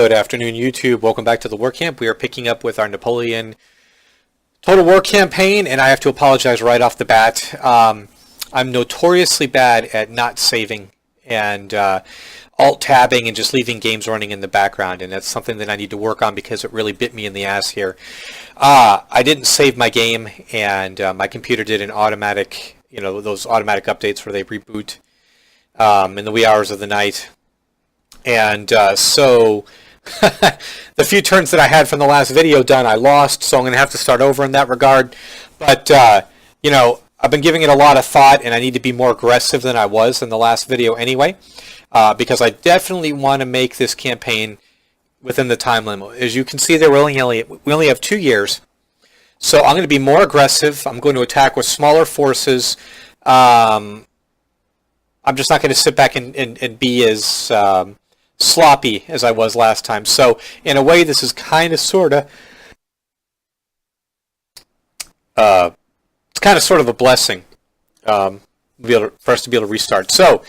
Good afternoon, YouTube. Welcome back to the War Camp. We are picking up with our Napoleon Total War campaign, and I have to apologize right off the bat. I'm notoriously bad at not saving and alt-tabbing and just leaving games running in the background, and that's something that I need to work on because it really bit me in the ass here. I didn't save my game, and my computer did an automatic, those automatic updates where they reboot in the wee hours of the night. And so the few turns that I had from the last video done, I lost, so I'm going to have to start over in that regard. But, I've been giving it a lot of thought, and I need to be more aggressive than I was in the last video anyway, because I definitely want to make this campaign within the time limit. As you can see there, we only have 2 years, so I'm going to be more aggressive. I'm going to attack with smaller forces. I'm just not going to sit back and be as sloppy as I was last time. So in a way, this is kind of sort of it's kind of sort of a blessing for us to be able to restart. So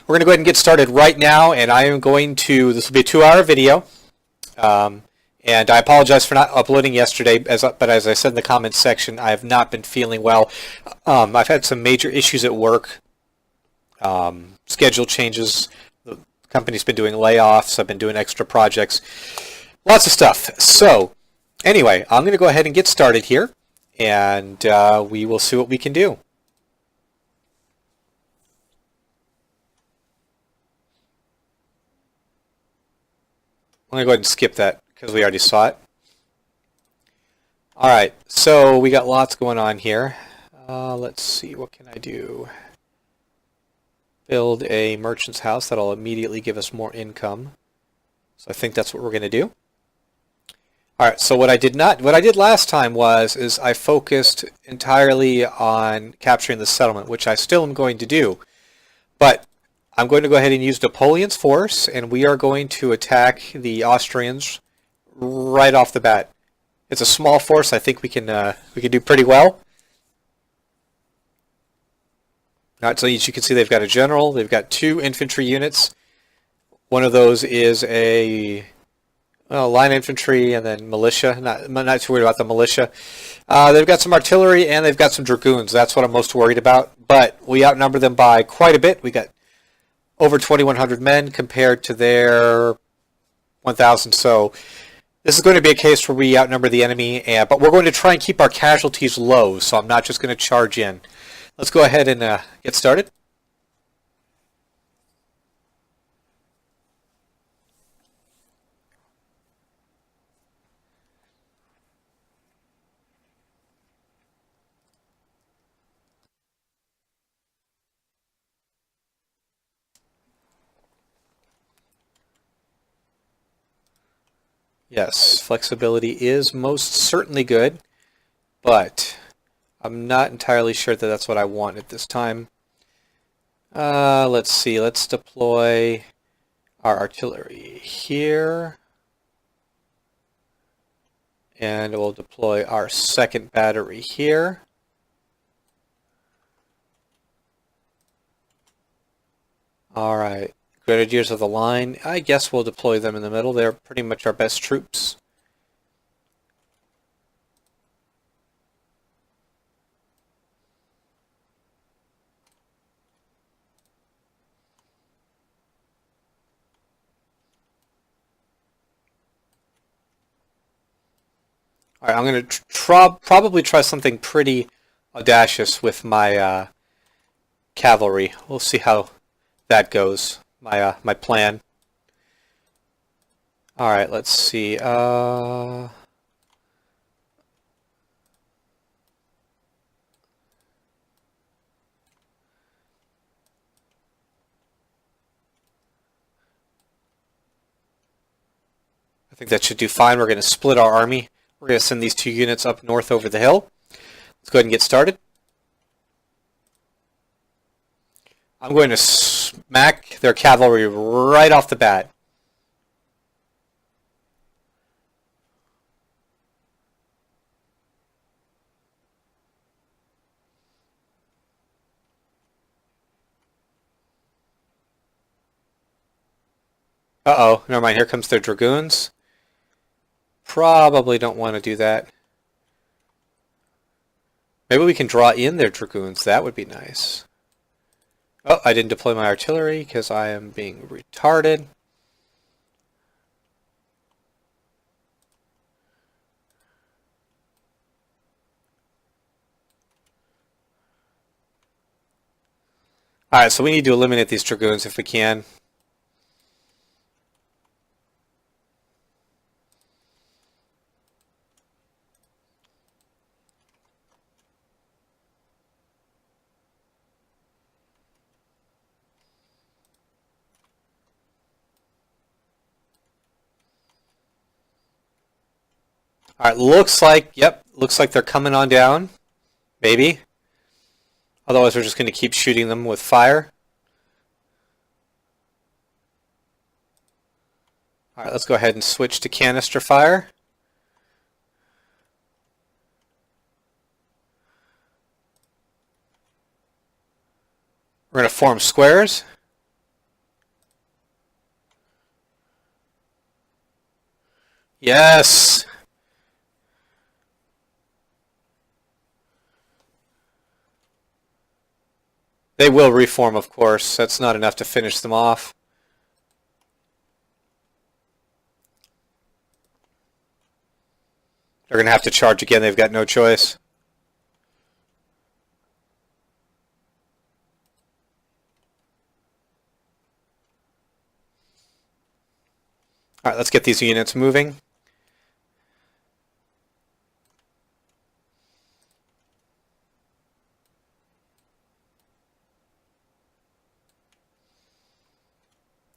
we're going to go ahead and get started right now, and I am going to, this will be a 2-hour video, and I apologize for not uploading yesterday, but as I said in the comments section, I have not been feeling well. I've had some major issues at work, schedule changes. Company's been doing layoffs. I've been doing extra projects. Lots of stuff. So, anyway, I'm going to go ahead and get started here, and we will see what we can do. I'm going to go ahead and skip that because we already saw it. Alright, so we got lots going on here. Let's see, what can I do? Build a merchant's house. That'll immediately give us more income. So I think that's what we're going to do. All right. So what I did last time was I focused entirely on capturing the settlement, which I still am going to do. But I'm going to go ahead and use Napoleon's force, and we are going to attack the Austrians right off the bat. It's a small force. I think we can do pretty well. So as you can see, they've got a general, they've got 2 infantry units. One of those is a line infantry and then militia. Not too worried about the militia. They've got some artillery and they've got some dragoons. That's what I'm most worried about. But we outnumber them by quite a bit. We got over 2,100 men compared to their 1,000. So this is going to be a case where we outnumber the enemy, but we're going to try and keep our casualties low. So I'm not just going to charge in. Let's go ahead and get started. Yes, flexibility is most certainly good, but I'm not entirely sure that that's what I want at this time. Let's see. Let's deploy our artillery here. And we'll deploy our second battery here. All right. Grenadiers of the line. I guess we'll deploy them in the middle. They're pretty much our best troops. All right, I'm going to probably try something pretty audacious with my cavalry. We'll see how that goes. My plan. All right, let's see. I think that should do fine. We're going to split our army. We're going to send these 2 units up north over the hill. Let's go ahead and get started. I'm going to smack their cavalry right off the bat. Uh-oh, never mind. Here comes their dragoons. Probably don't want to do that. Maybe we can draw in their dragoons. That would be nice. Oh, I didn't deploy my artillery because I am being retarded. Alright, so we need to eliminate these dragoons if we can. Alright, looks like they're coming on down. Maybe. Otherwise we're just going to keep shooting them with fire. Alright, let's go ahead and switch to canister fire. We're going to form squares. Yes! They will reform, of course. That's not enough to finish them off. They're going to have to charge again. They've got no choice. Alright, let's get these units moving.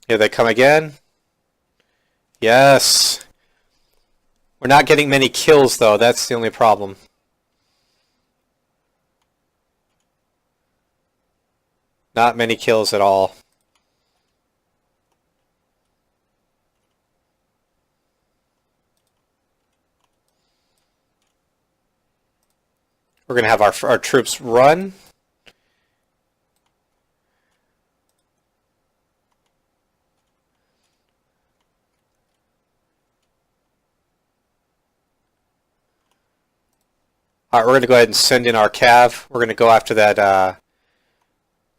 Here they come again. Yes. We're not getting many kills, though. That's the only problem. Not many kills at all. We're going to have our troops run. Alright, we're going to go ahead and send in our cav. We're going to go after that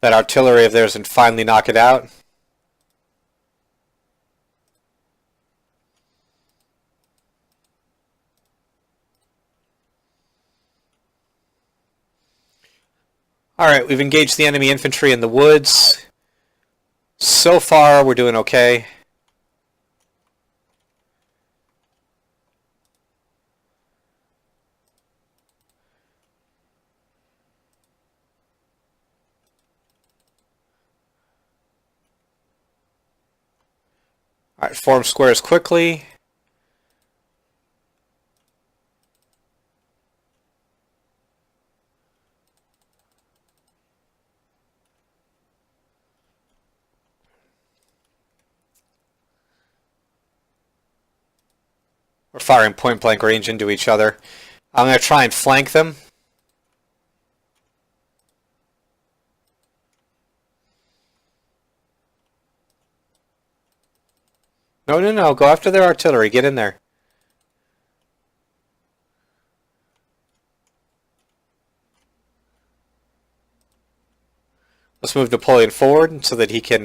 that artillery of theirs and finally knock it out. Alright, we've engaged the enemy infantry in the woods. So far, we're doing okay. Alright, form squares quickly. We're firing point blank range into each other. I'm going to try and flank them. No, go after their artillery. Get in there. Let's move Napoleon forward so that he can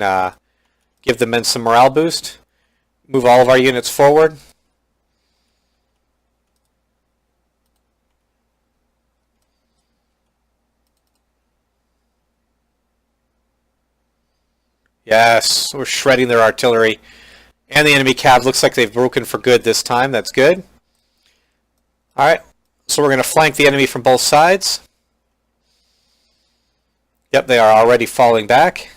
give the men some morale boost. Move all of our units forward. Yes, we're shredding their artillery. And the enemy cav looks like they've broken for good this time. That's good. Alright, so we're going to flank the enemy from both sides. Yep, they are already falling back.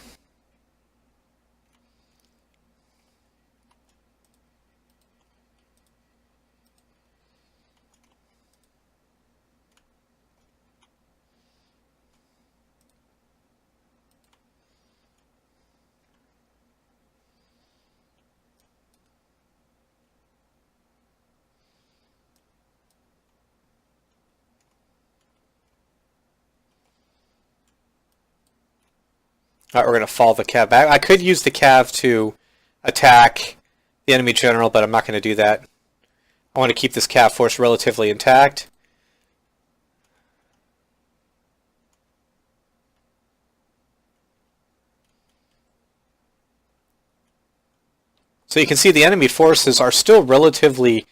Alright, we're going to fall the cav back. I could use the cav to attack the enemy general, but I'm not going to do that. I want to keep this cav force relatively intact. So you can see the enemy forces are still relatively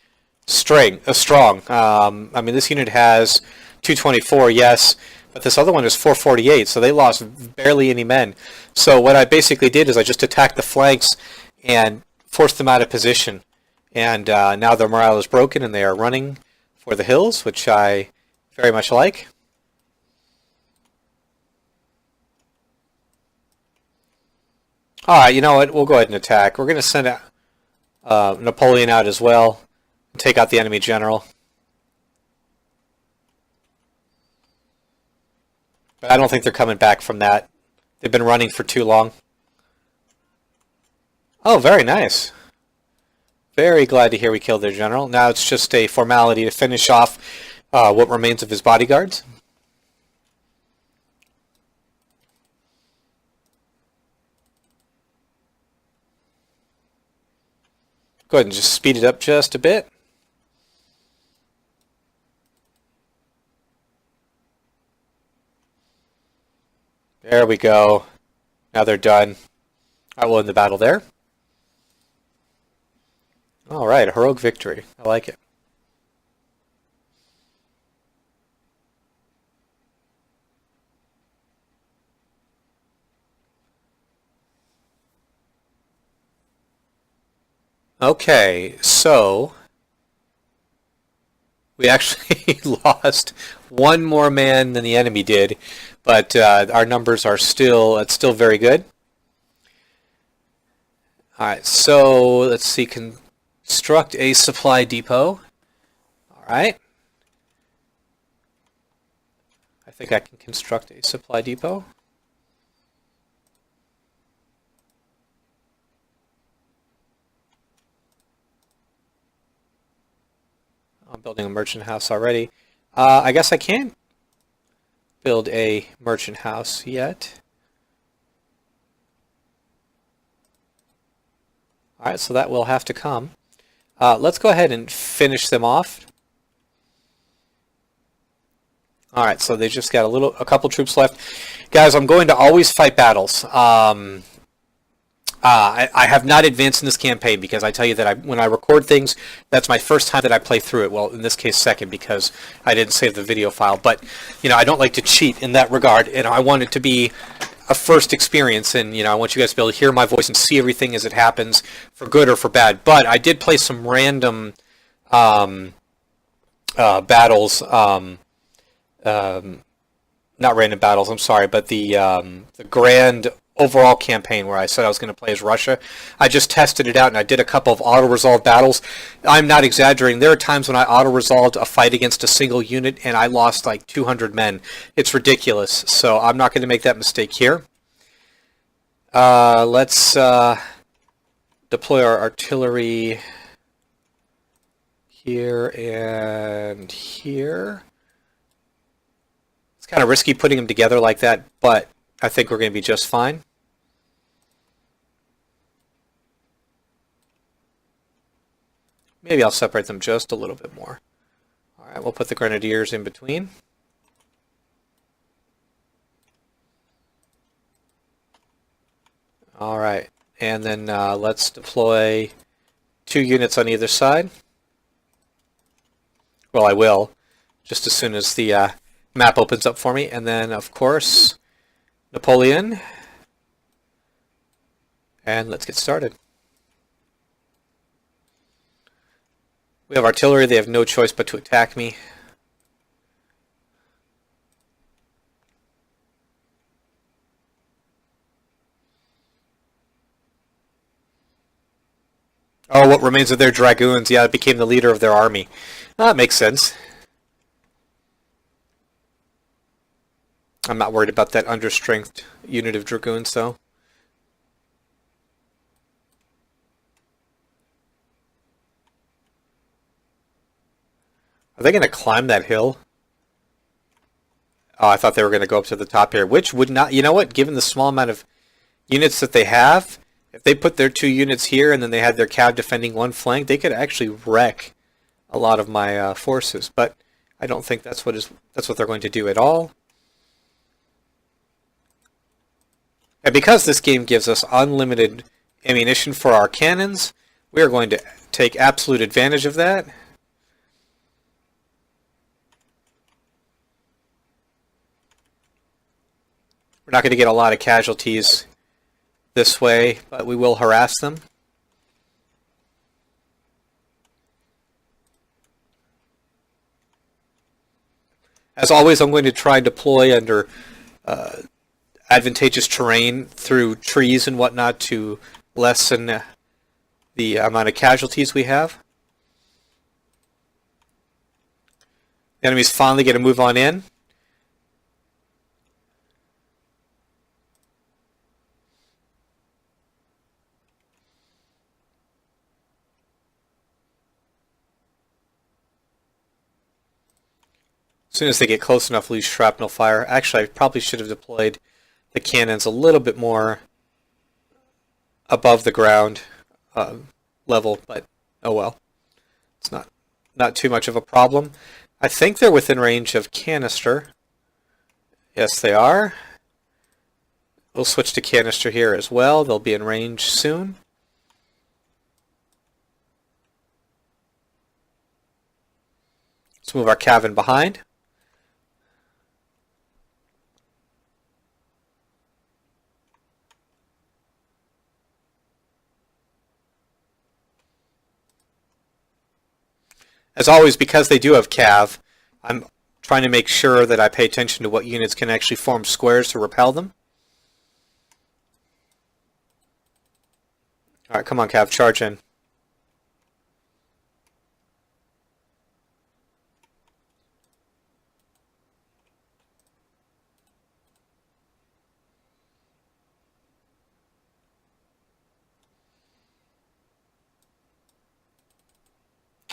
strong. I mean, this unit has 224, yes, but this other one is 448, so they lost barely any men. So what I basically did is I just attacked the flanks and forced them out of position. And now their morale is broken and they are running for the hills, which I very much like. Alright, you know what? We'll go ahead and attack. We're going to send Napoleon out as well and take out the enemy general. But I don't think they're coming back from that. They've been running for too long. Oh, very nice. Very glad to hear we killed their general. Now it's just a formality to finish off what remains of his bodyguards. Go ahead and just speed it up just a bit. There we go. Now they're done. I will end the battle there. Alright, a heroic victory. I like it. Okay, so we actually lost one more man than the enemy did, but our numbers are it's still very good. Alright, so let's see, construct a supply depot. Alright. I think I can construct a supply depot. I'm building a merchant house already. I guess I can't build a merchant house yet. Alright, so that will have to come. Let's go ahead and finish them off. Alright, so they just got a couple troops left. Guys, I'm going to always fight battles. I have not advanced in this campaign because I tell you that when I record things, that's my first time that I play through it. Well, in this case, second, because I didn't save the video file. But, you know, I don't like to cheat in that regard, and I want it to be a first experience, and, you know, I want you guys to be able to hear my voice and see everything as it happens, for good or for bad. But I did play some random battles, not random battles, I'm sorry, but the grand overall campaign where I said I was going to play as Russia. I just tested it out and I did a couple of auto-resolve battles. I'm not exaggerating. There are times when I auto-resolved a fight against a single unit and I lost like 200 men. It's ridiculous. So I'm not going to make that mistake here. Let's deploy our artillery here and here. It's kind of risky putting them together like that, but I think we're going to be just fine. Maybe I'll separate them just a little bit more. Alright, we'll put the grenadiers in between. Alright, and then let's deploy 2 units on either side. Well, I will, just as soon as the map opens up for me. And then, of course, Napoleon. And let's get started. We have artillery. They have no choice but to attack me. Oh, what remains of their dragoons? Yeah, it became the leader of their army. That makes sense. I'm not worried about that understrength unit of dragoons, though. Are they going to climb that hill? Oh, I thought they were going to go up to the top here, which would not... You know what? Given the small amount of units that they have, If they put their 2 units here and then they had their cav defending one flank, they could actually wreck a lot of my forces. But I don't think that's what they're going to do at all. And because this game gives us unlimited ammunition for our cannons, we are going to take absolute advantage of that. We're not going to get a lot of casualties this way, but we will harass them. As always, I'm going to try and deploy under advantageous terrain through trees and whatnot to lessen the amount of casualties we have. The enemy's finally going to move on in. As soon as they get close enough, we'll use shrapnel fire. Actually, I probably should have deployed the cannons a little bit more above the ground level, but oh well. It's not too much of a problem. I think they're within range of canister. Yes, they are. We'll switch to canister here as well. They'll be in range soon. Let's move our cav in behind. As always, because they do have cav, I'm trying to make sure that I pay attention to what units can actually form squares to repel them. Alright, come on cav, charge in.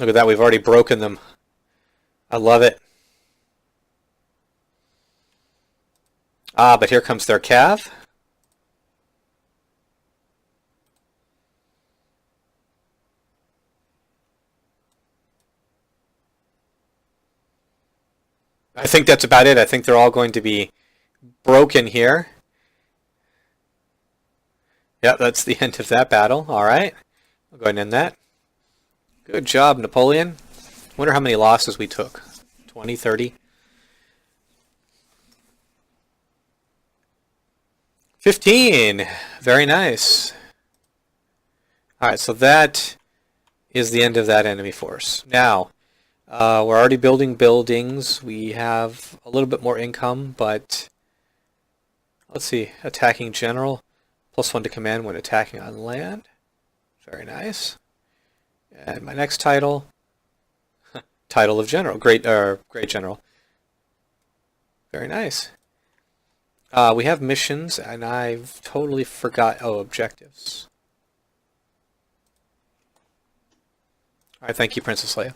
Look at that, we've already broken them. I love it. Ah, but here comes their cav. I think that's about it. I think they're all going to be broken here. Yeah, that's the end of that battle. All right. I'll go ahead and end that. Good job, Napoleon. Wonder how many losses we took. 20, 30? 15. Very nice. Alright, so that is the end of that enemy force. Now, we're already building buildings. We have a little bit more income, but let's see. Attacking general. +1 to command when attacking on land. Very nice. And my next title, title of general, great general. Very nice. We have missions, and I've totally forgot. Oh, objectives. All right, thank you, Princess Leia.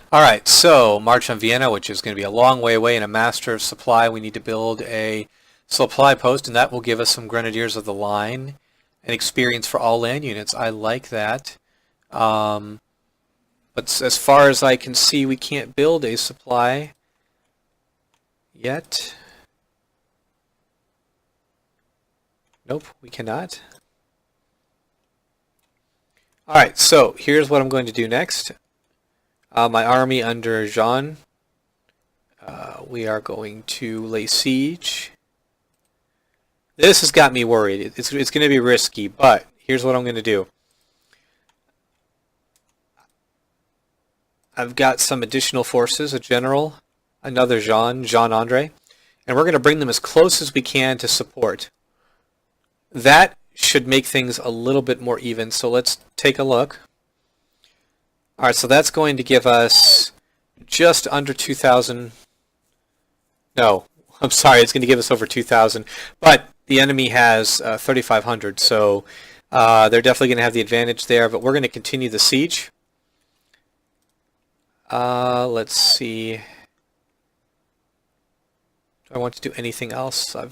All right, so march on Vienna, which is going to be a long way away, and a master of supply. We need to build a supply post, and that will give us some grenadiers of the line and experience for all land units. I like that. But as far as I can see, we can't build a supply yet. Nope, we cannot. Alright, so here's what I'm going to do next. My army under Jean, we are going to lay siege. This has got me worried. It's going to be risky, but here's what I'm going to do. I've got some additional forces, a general, another Jean-Andre, and we're going to bring them as close as we can to support. That should make things a little bit more even, so let's take a look. Alright, so that's going to give us just under 2,000. No, I'm sorry, it's going to give us over 2,000, but the enemy has 3,500, so they're definitely going to have the advantage there, but we're going to continue the siege. Let's see. Do I want to do anything else? I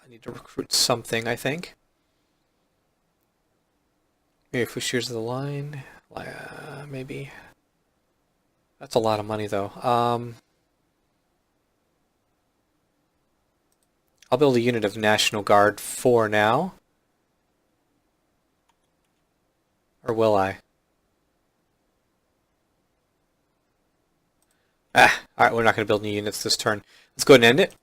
need to recruit something, I think. Maybe if we shears the line, maybe. That's a lot of money, though. I'll build a unit of National Guard for now. Or will I? Alright, we're not going to build new units this turn. Let's go ahead and end it.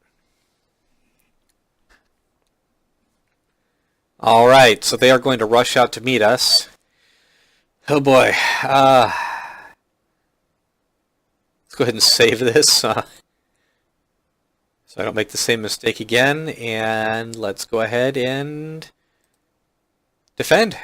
Alright, so they are going to rush out to meet us. Oh boy. Let's go ahead and save this. So I don't make the same mistake again. And let's go ahead and defend.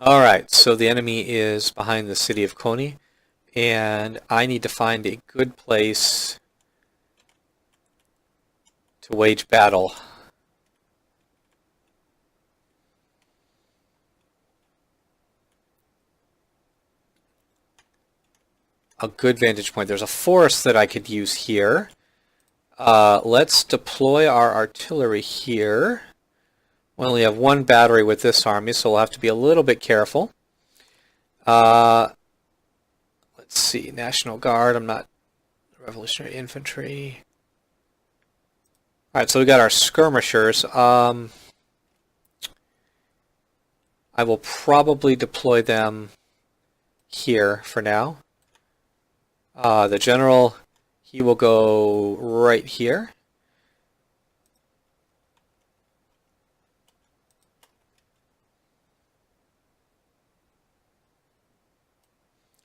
Alright, so the enemy is behind the city of Coney, and I need to find a good place to wage battle. A good vantage point. There's a forest that I could use here. Let's deploy our artillery here. We only have one battery with this army, so we'll have to be a little bit careful. Let's see, National Guard, I'm not Revolutionary Infantry. Alright, so we got our skirmishers. I will probably deploy them here for now. The general, he will go right here.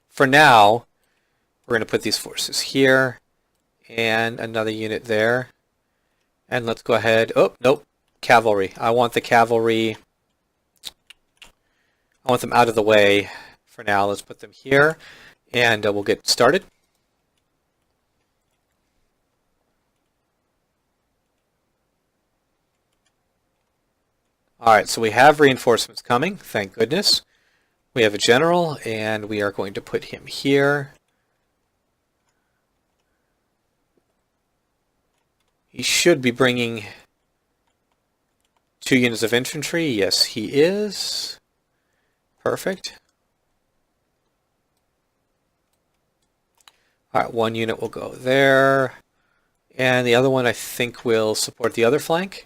For now, we're going to put these forces here and another unit there. And let's go ahead. Oh, nope. Cavalry. I want the cavalry. I want them out of the way for now. Let's put them here and we'll get started. Alright, so we have reinforcements coming, thank goodness. We have a general, and we are going to put him here. He should be bringing 2 units of infantry. Yes, he is. Perfect. Alright, 1 unit will go there. And the other one, I think, will support the other flank.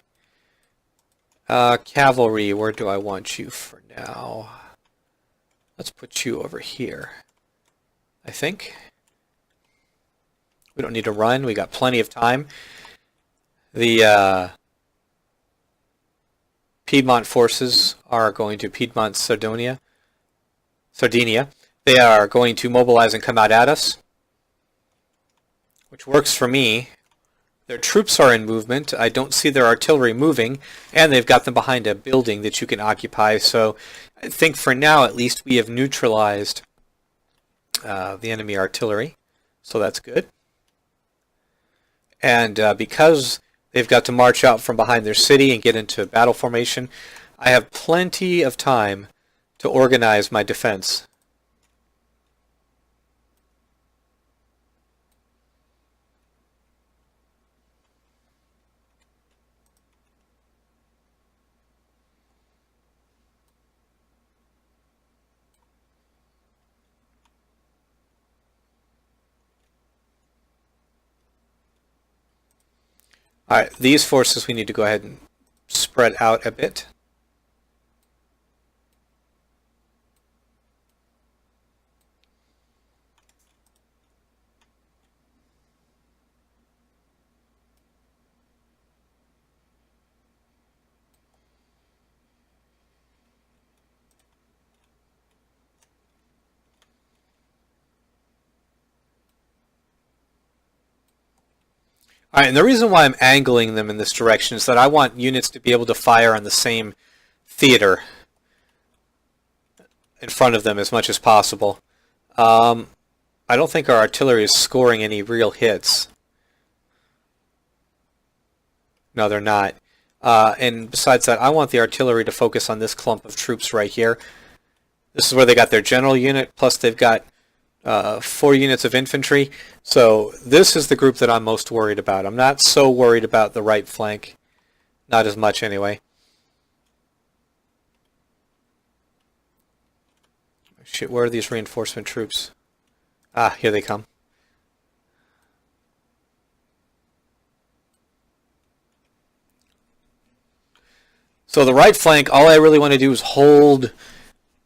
Cavalry, where do I want you for now? Let's put you over here, I think. We don't need to run. We got plenty of time. The Piedmont forces are going to Piedmont, Sardinia. They are going to mobilize and come out at us, which works for me. Their troops are in movement. I don't see their artillery moving, and they've got them behind a building that you can occupy. So I think for now, at least, we have neutralized the enemy artillery. So that's good. And because they've got to march out from behind their city and get into battle formation, I have plenty of time to organize my defense. Alright, these forces we need to go ahead and spread out a bit. Alright, and the reason why I'm angling them in this direction is that I want units to be able to fire on the same theater in front of them as much as possible. I don't think our artillery is scoring any real hits. No, they're not. And besides that, I want the artillery to focus on this clump of troops right here. This is where they got their general unit, plus they've got 4 units of infantry. So this is the group that I'm most worried about. I'm not so worried about the right flank. Not as much anyway. Shit, where are these reinforcement troops? Ah, here they come. So the right flank, all I really want to do is hold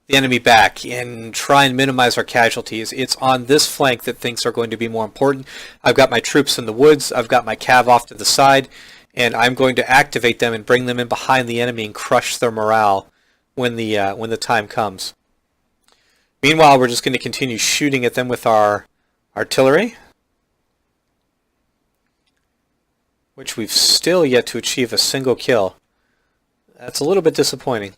the enemy back and try and minimize our casualties. It's on this flank that things are going to be more important. I've got my troops in the woods, I've got my cav off to the side, and I'm going to activate them and bring them in behind the enemy and crush their morale when the time comes. Meanwhile, we're just going to continue shooting at them with our artillery, which we've still yet to achieve a single kill. That's a little bit disappointing.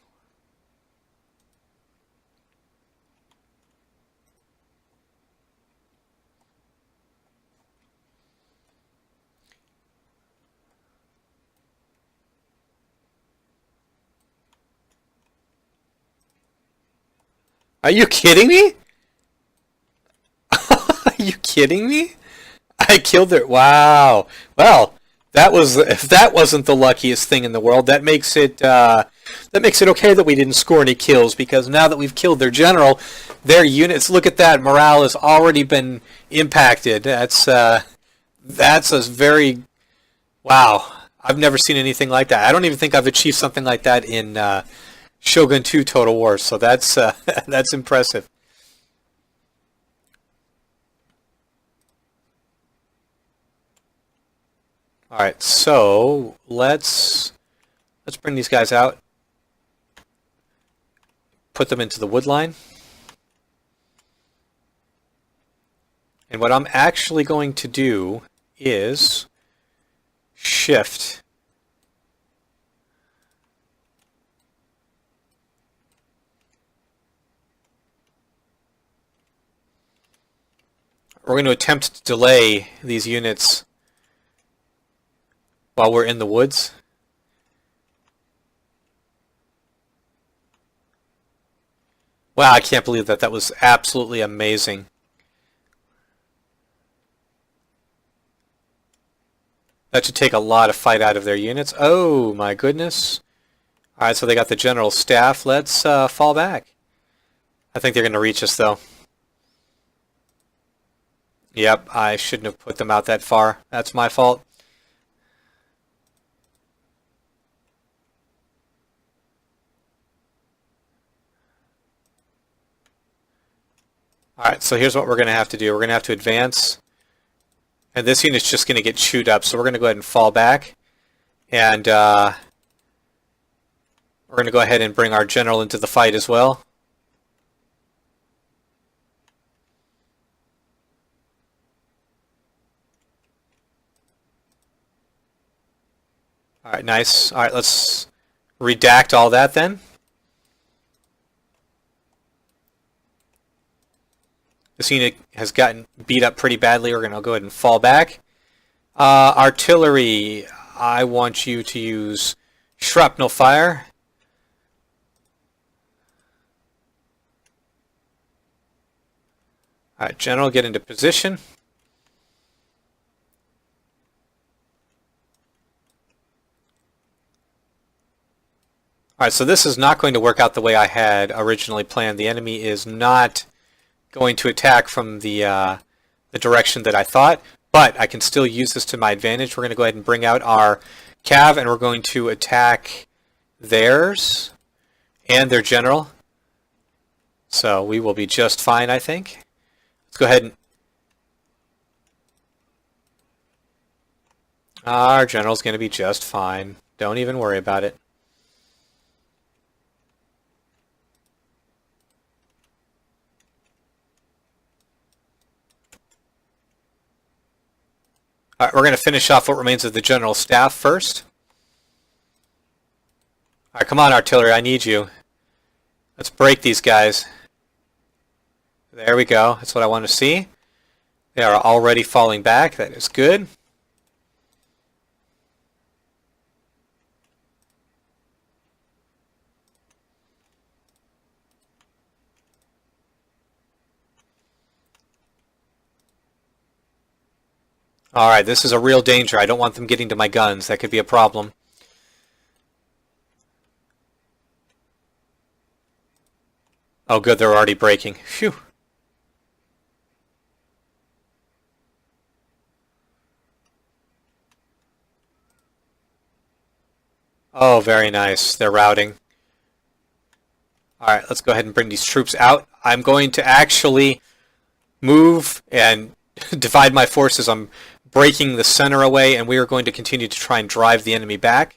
Are you kidding me? Are you kidding me? I killed her. Wow. Well, if that wasn't the luckiest thing in the world, that makes it okay that we didn't score any kills, because now that we've killed their general, their units, look at that, morale has already been impacted. That's a very, wow. I've never seen anything like that. I don't even think I've achieved something like that in Shogun 2 Total War, so that's that's impressive. All right, so let's bring these guys out. Put them into the wood line. And what I'm actually going to do is shift. We're going to attempt to delay these units while we're in the woods. Wow, I can't believe that. That was absolutely amazing. That should take a lot of fight out of their units. Oh my goodness. Alright, so they got the general staff. Let's fall back. I think they're going to reach us though. Yep, I shouldn't have put them out that far. That's my fault. Alright, so here's what we're going to have to do. We're going to have to advance. And this unit's just going to get chewed up, so we're going to go ahead and fall back. And we're going to go ahead and bring our general into the fight as well. Alright, nice. Alright, let's redact all that then. This unit has gotten beat up pretty badly. We're going to go ahead and fall back. Artillery, I want you to use shrapnel fire. Alright, general, get into position. Alright, so this is not going to work out the way I had originally planned. The enemy is not going to attack from the direction that I thought, but I can still use this to my advantage. We're going to go ahead and bring out our cav, and we're going to attack theirs and their general. So we will be just fine, I think. Let's go ahead and... Our general's going to be just fine. Don't even worry about it. All right, we're going to finish off what remains of the general staff first. All right, come on, artillery, I need you. Let's break these guys. There we go. That's what I want to see. They are already falling back. That is good. Alright, this is a real danger. I don't want them getting to my guns. That could be a problem. Oh good, they're already breaking. Phew. Oh, very nice. They're routing. Alright, let's go ahead and bring these troops out. I'm going to actually move and divide my forces. I'm breaking the center away, and we are going to continue to try and drive the enemy back.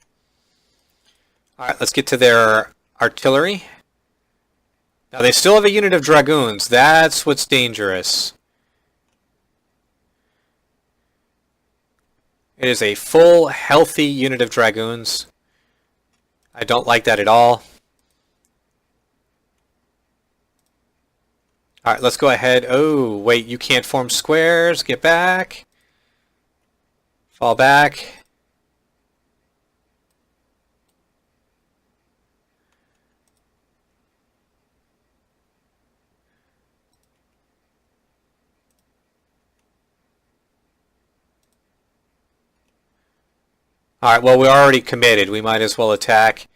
Alright, let's get to their artillery. Now, they still have a unit of dragoons. That's what's dangerous. It is a full, healthy unit of dragoons. I don't like that at all. Alright, let's go ahead. Oh, wait, you can't form squares. Get back. Fall back. Alright, well, we're already committed. We might as well attack.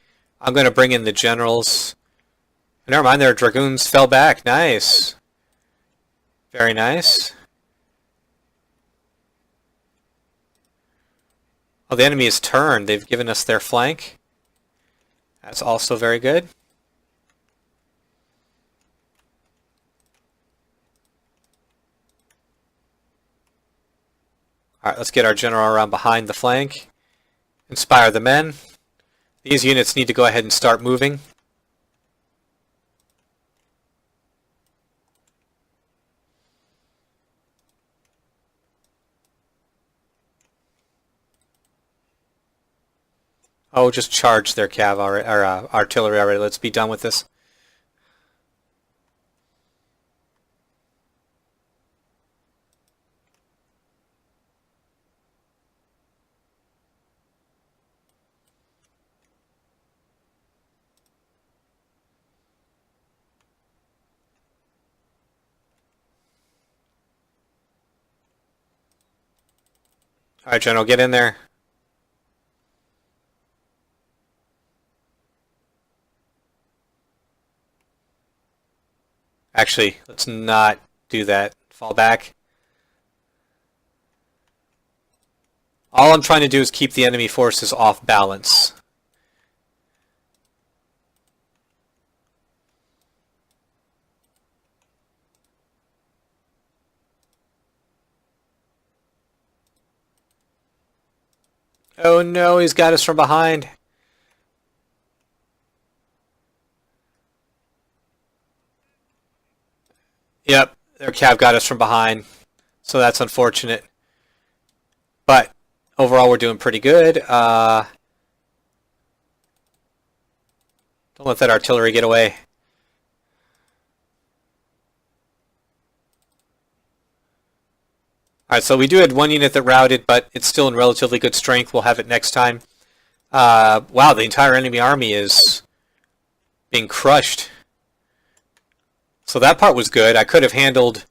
I'm going to bring in the generals. Never mind, their dragoons fell back. Nice. Very nice. Oh, the enemy is turned. They've given us their flank. That's also very good. Alright, let's get our general around behind the flank. Inspire the men. These units need to go ahead and start moving. Oh, just charge their cavalry or artillery already. Let's be done with this. All right, General, get in there. Actually, let's not do that. Fall back. All I'm trying to do is keep the enemy forces off balance. Oh no, he's got us from behind. Yep, their cav got us from behind. So that's unfortunate. But overall, we're doing pretty good. Don't let that artillery get away. Alright, so we do have one unit that routed, but it's still in relatively good strength. We'll have it next time. Wow, the entire enemy army is being crushed. So that part was good. I could have handled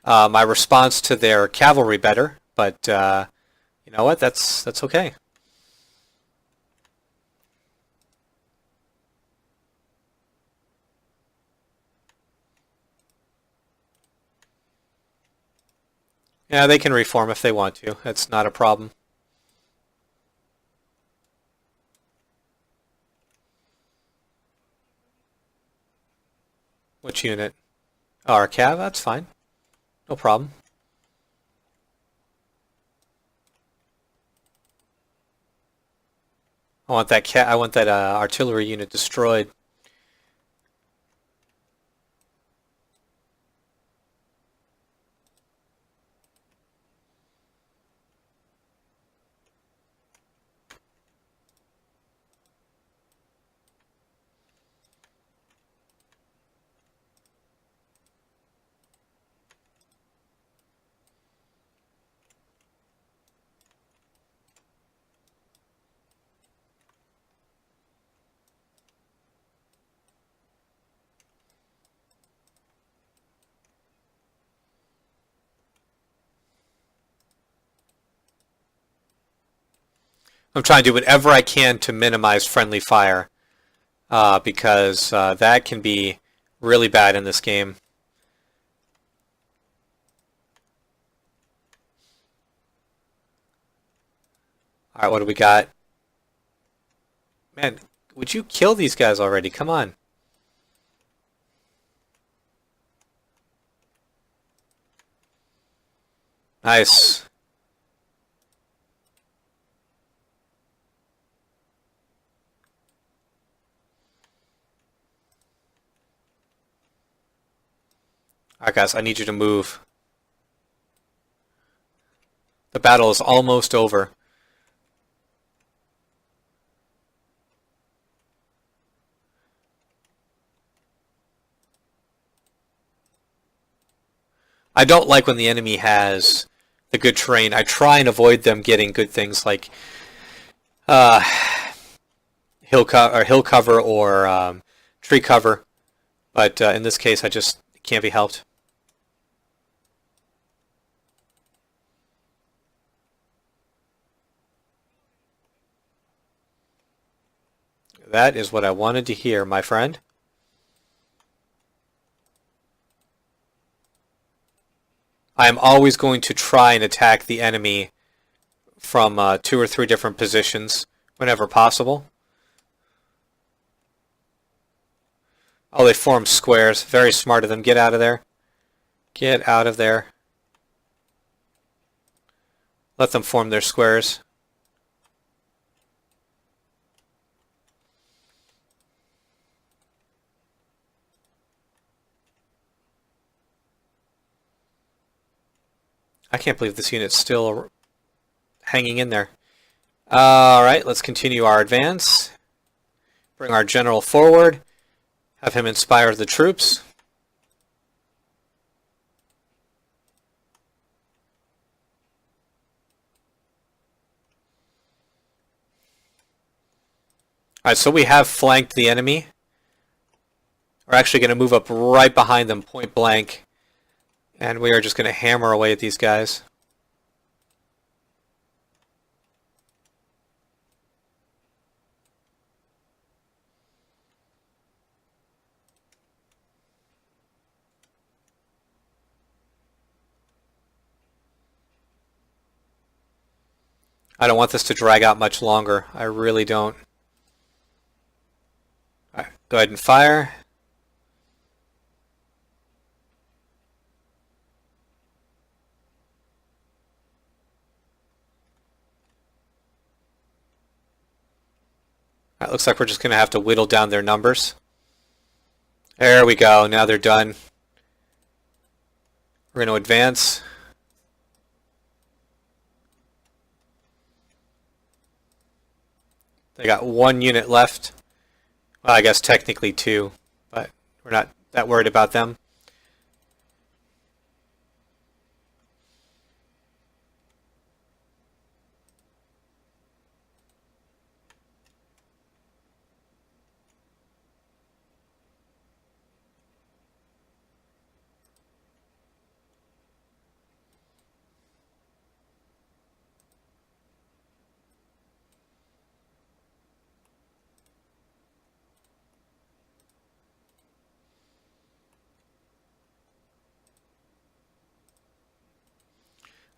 my response to their cavalry better, but you know what? That's okay. Yeah, they can reform if they want to. That's not a problem. Which unit? Oh, our cav? That's fine. No problem. I want that artillery unit destroyed. I'm trying to do whatever I can to minimize friendly fire, because that can be really bad in this game. Alright, what do we got? Man, would you kill these guys already? Come on. Nice. Alright guys, I need you to move. The battle is almost over. I don't like when the enemy has the good terrain. I try and avoid them getting good things like hill cover or tree cover, but in this case, it can't be helped. That is what I wanted to hear, my friend. I am always going to try and attack the enemy from 2 or 3 different positions whenever possible. Oh, they form squares. Very smart of them. Get out of there. Get out of there. Let them form their squares. I can't believe this unit's still hanging in there. Alright, let's continue our advance. Bring our general forward. Have him inspire the troops. Alright, so we have flanked the enemy. We're actually going to move up right behind them, point blank. And we are just going to hammer away at these guys. I don't want this to drag out much longer. I really don't. All right, go ahead and fire. It looks like we're just going to have to whittle down their numbers. There we go. Now they're done. We're going to advance. They got 1 unit left. Well, I guess technically 2, but we're not that worried about them.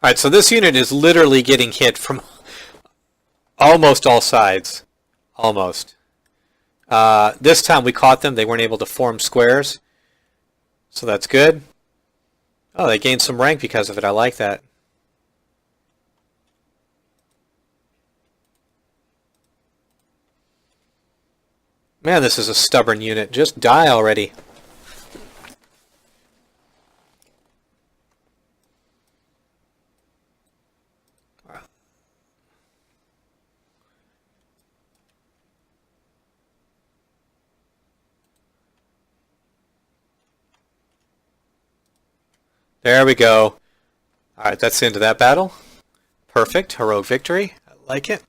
Alright, so this unit is literally getting hit from almost all sides. Almost. This time we caught them. They weren't able to form squares. So that's good. Oh, they gained some rank because of it. I like that. Man, this is a stubborn unit. Just die already. There we go. Alright, that's the end of that battle. Perfect. Heroic victory. I like it.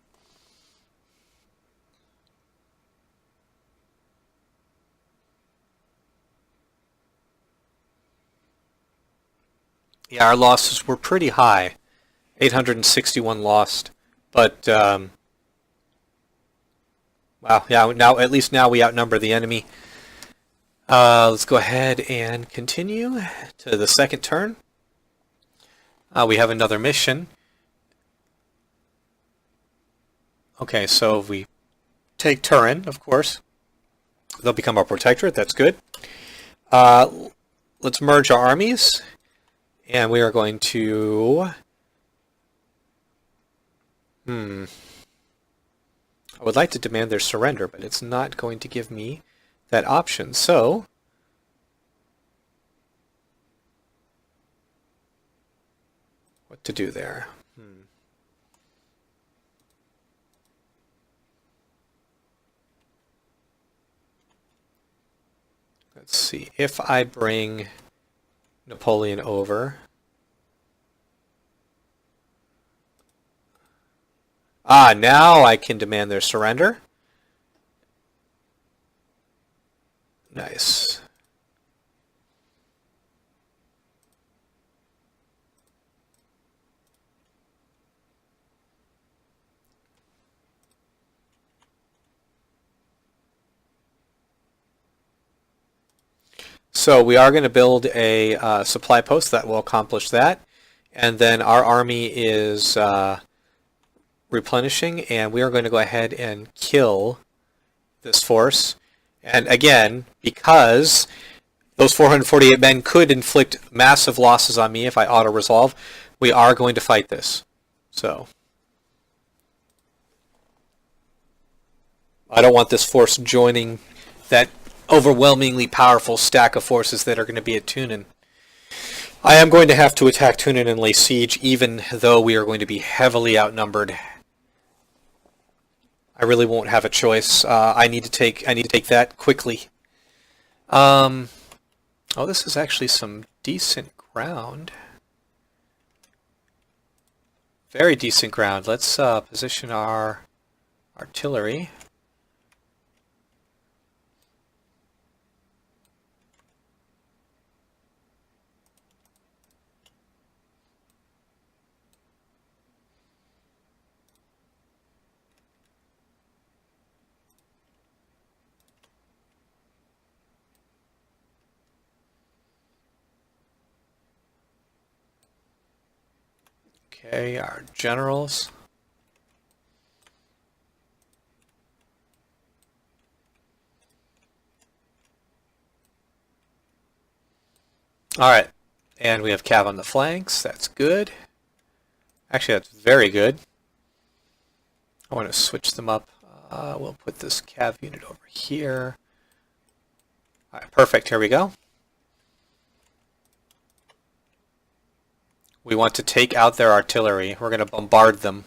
Yeah, our losses were pretty high. 861 lost. But Wow, yeah, now at least now we outnumber the enemy. Let's go ahead and continue to the second turn. We have another mission. Okay, so if we take Turin, of course, they'll become our protectorate. That's good. Let's merge our armies, and we are going to... I would like to demand their surrender, but it's not going to give me that option. So, what to do there? Let's see. If I bring Napoleon over... now I can demand their surrender. Nice. So we are going to build a supply post that will accomplish that. And then our army is replenishing, and we are going to go ahead and kill this force. And again, because those 448 men could inflict massive losses on me if I auto-resolve, we are going to fight this. So I don't want this force joining that overwhelmingly powerful stack of forces that are going to be at Turin. I am going to have to attack Turin and lay siege, even though we are going to be heavily outnumbered. I really won't have a choice. I need to take that quickly. Oh, this is actually some decent ground. Very decent ground. Let's position our artillery. Okay, our generals. All right, and we have cav on the flanks. That's good. Actually, that's very good. I want to switch them up. We'll put this cav unit over here. All right, perfect. Here we go. We want to take out their artillery. We're going to bombard them.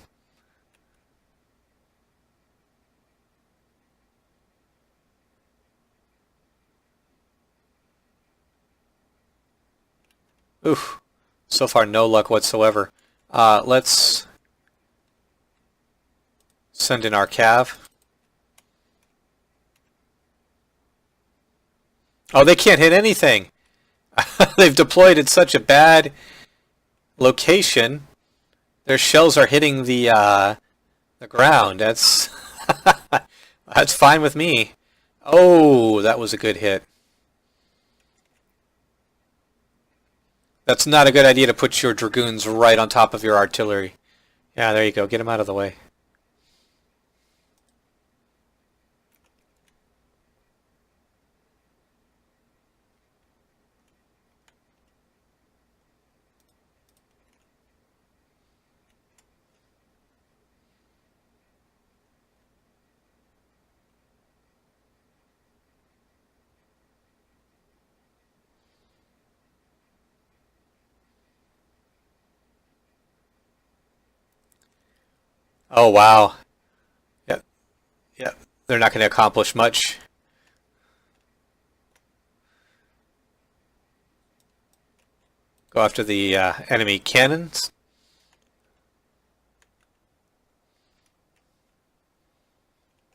Oof. So far, no luck whatsoever. Let's send in our cav. Oh, they can't hit anything. They've deployed at such a bad location. Their shells are hitting the ground. That's that's fine with me. Oh, that was a good hit. That's not a good idea to put your dragoons right on top of your artillery. Yeah, there you go. Get them out of the way. Oh, wow. Yep. Yep. They're not going to accomplish much. Go after the enemy cannons.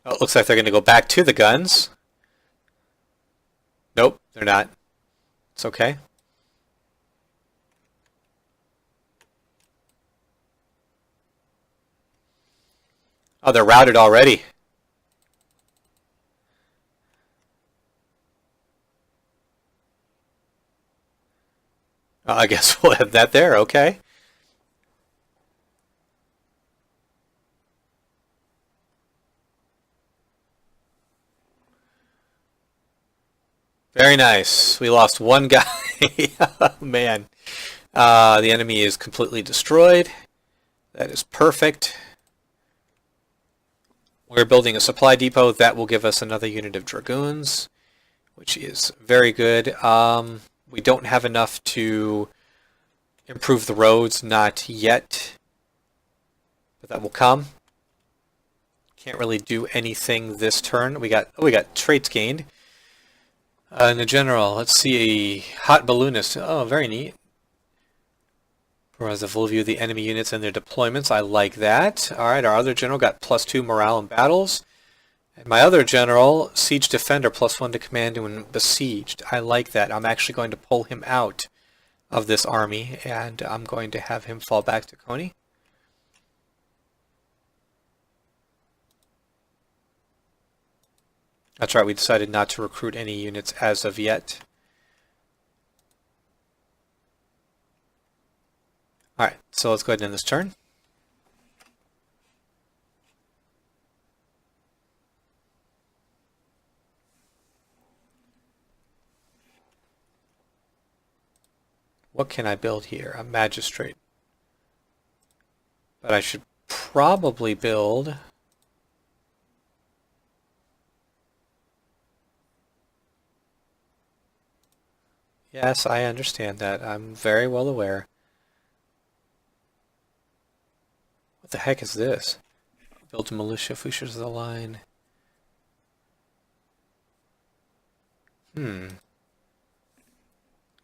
Oh, it looks like they're going to go back to the guns. Nope, they're not. It's okay. Oh, they're routed already. I guess we'll have that there, okay. Very nice. We lost one guy. Oh, man. The enemy is completely destroyed. That is perfect. We're building a supply depot. That will give us another unit of dragoons, which is very good. We don't have enough to improve the roads, not yet, but that will come. Can't really do anything this turn. We got traits gained. In the general, let's see, a hot balloonist. Oh, very neat. Provides a full view of the enemy units and their deployments. I like that. All right, our other general got +2 morale in battles. And my other general, siege defender, +1 to command when besieged. I like that. I'm actually going to pull him out of this army, and I'm going to have him fall back to Coney. That's right, we decided not to recruit any units as of yet. Alright, so let's go ahead and end this turn. What can I build here? A magistrate. But I should probably build... Yes, I understand that. I'm very well aware. What the heck is this? Build a militia, features the line.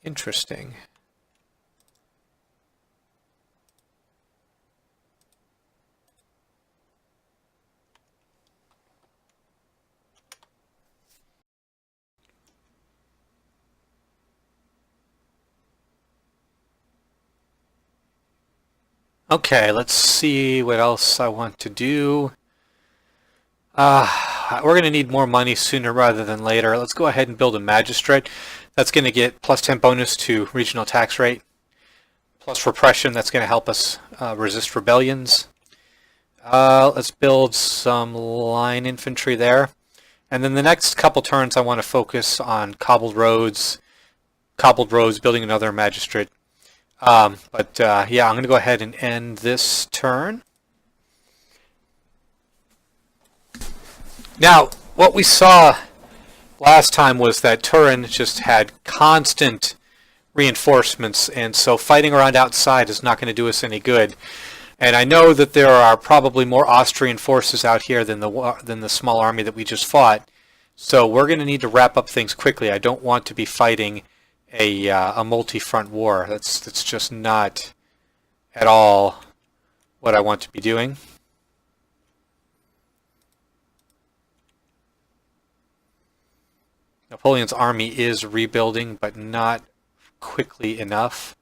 Interesting. Okay, let's see what else I want to do. We're going to need more money sooner rather than later. Let's go ahead and build a magistrate. That's going to get +10 bonus to regional tax rate. Plus repression, that's going to help us resist rebellions. Let's build some line infantry there. And then the next couple turns I want to focus on cobbled roads, building another magistrate. Yeah, I'm going to go ahead and end this turn. Now, what we saw last time was that Turin just had constant reinforcements, and so fighting around outside is not going to do us any good. And I know that there are probably more Austrian forces out here than the small army that we just fought. So we're going to need to wrap up things quickly. I don't want to be fighting a multi-front war. That's just not at all what I want to be doing. Napoleon's army is rebuilding, but not quickly enough.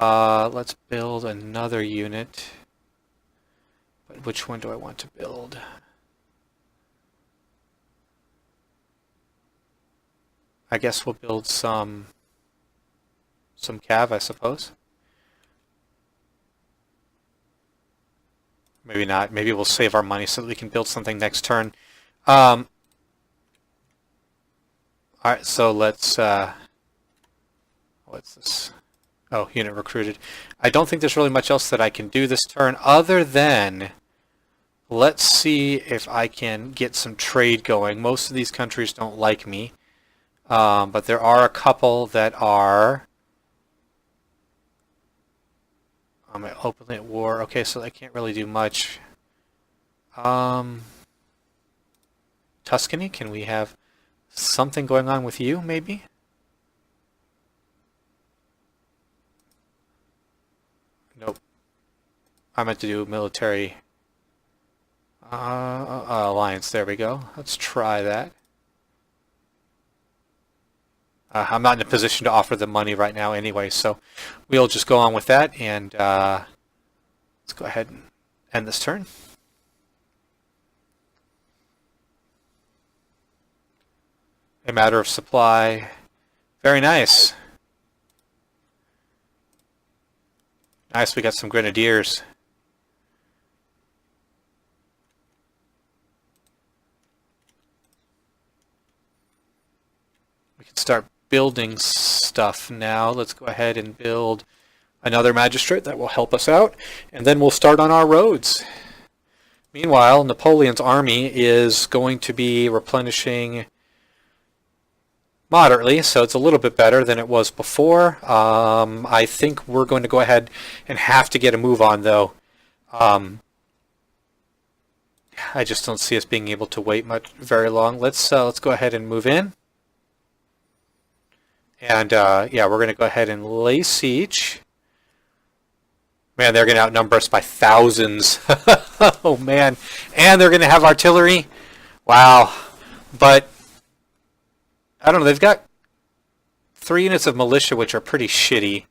Let's build another unit. But which one do I want to build? I guess we'll build some cav, I suppose. Maybe not. Maybe we'll save our money so that we can build something next turn. Alright, so let's... what's this? Oh, unit recruited. I don't think there's really much else that I can do this turn other than... Let's see if I can get some trade going. Most of these countries don't like me. But there are a couple that are openly at war. Okay, so I can't really do much. Tuscany, can we have something going on with you, maybe? Nope. I meant to do military alliance. There we go. Let's try that. I'm not in a position to offer them money right now anyway, so we'll just go on with that, and let's go ahead and end this turn. A matter of supply. Very nice. Nice, we got some grenadiers. We can start building stuff now. Let's go ahead and build another magistrate that will help us out, and then we'll start on our roads. Meanwhile, Napoleon's army is going to be replenishing moderately, so it's a little bit better than it was before. I think we're going to go ahead and have to get a move on, though. I just don't see us being able to wait very long. Let's go ahead and move in. And yeah, we're going to go ahead and lay siege. Man, they're going to outnumber us by thousands. Oh, man. And they're going to have artillery. Wow. But, I don't know, they've got 3 units of militia, which are pretty shitty.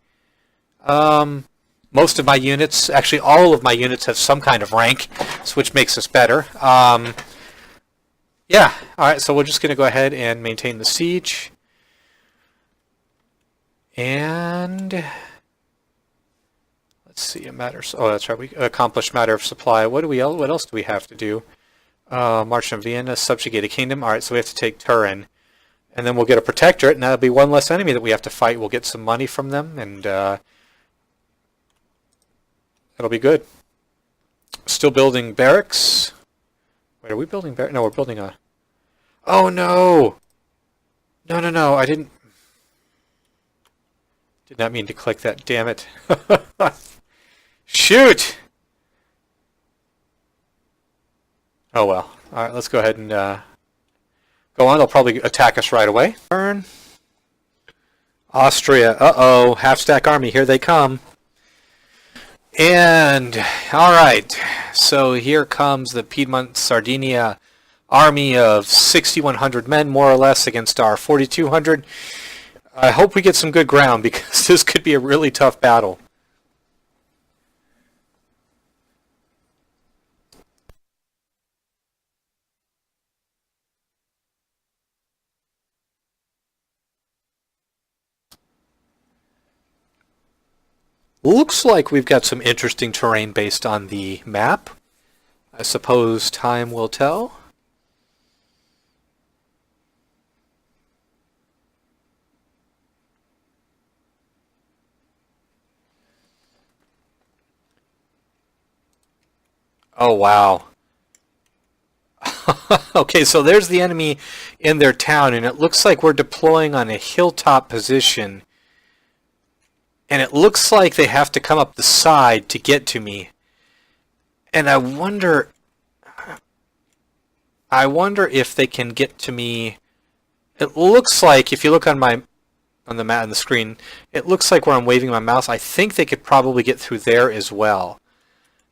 Most of my units, actually all of my units have some kind of rank, which makes us better. Yeah, alright, so we're just going to go ahead and maintain the siege. And let's see, a matter. Oh, that's right. We accomplished matter of supply. What else do we have to do? March on Vienna, subjugate a kingdom. All right, so we have to take Turin, and then we'll get a protectorate, and that'll be one less enemy that we have to fight. We'll get some money from them, and it'll be good. Still building barracks. Wait, are we building barracks? No, we're building a. Oh no! No! I didn't. Did not mean to click that, damn it. Shoot! Oh well. Alright, let's go ahead and go on. They'll probably attack us right away. Turn. Austria. Uh-oh. Half-stack army. Here they come. And, alright. So here comes the Piedmont Sardinia army of 6,100 men, more or less, against our 4,200. I hope we get some good ground, because this could be a really tough battle. Looks like we've got some interesting terrain based on the map. I suppose time will tell. Oh, wow. Okay, so there's the enemy in their town, and it looks like we're deploying on a hilltop position. And it looks like they have to come up the side to get to me. And I wonder if they can get to me. It looks like, if you look on the map on the screen, it looks like where I'm waving my mouse, I think they could probably get through there as well.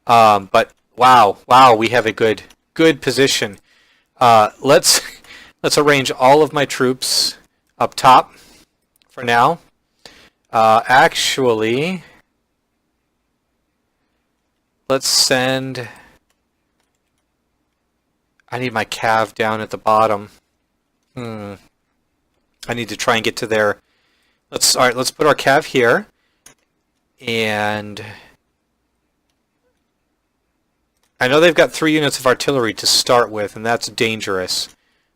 But wow, we have a good position. Let's arrange all of my troops up top for now. Actually, let's send. I need my cav down at the bottom. I need to try and get to there. All right, let's put our cav here, and I know they've got 3 units of artillery to start with, and that's dangerous.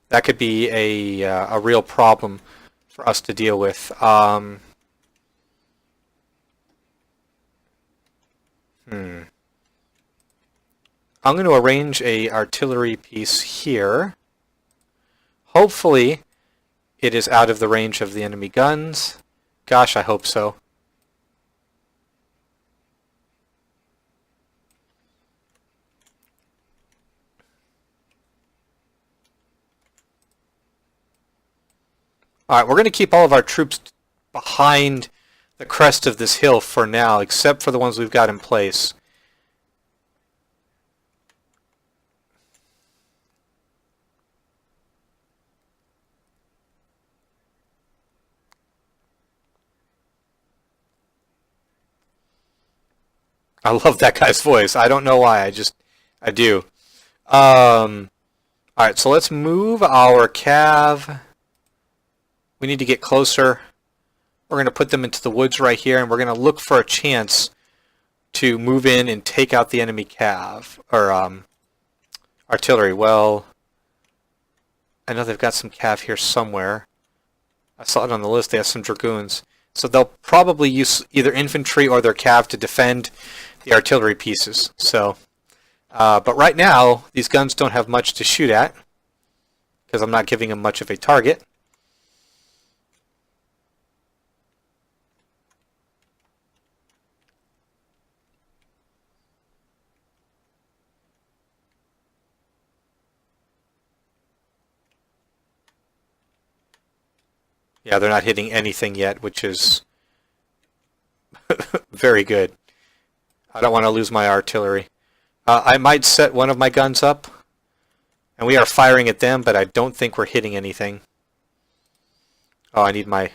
That could be a real problem for us to deal with. I'm going to arrange a artillery piece here. Hopefully, it is out of the range of the enemy guns. Gosh, I hope so. Alright, we're going to keep all of our troops behind the crest of this hill for now, except for the ones we've got in place. I love that guy's voice. I don't know why. I do. Alright, so let's move our cav. We need to get closer. We're going to put them into the woods right here, and we're going to look for a chance to move in and take out the enemy cav, or artillery. Well, I know they've got some cav here somewhere. I saw it on the list. They have some dragoons. So they'll probably use either infantry or their cav to defend the artillery pieces. So, but right now, these guns don't have much to shoot at because I'm not giving them much of a target. Yeah, they're not hitting anything yet, which is very good. I don't want to lose my artillery. I might set one of my guns up, and we are firing at them, but I don't think we're hitting anything. Oh, I need my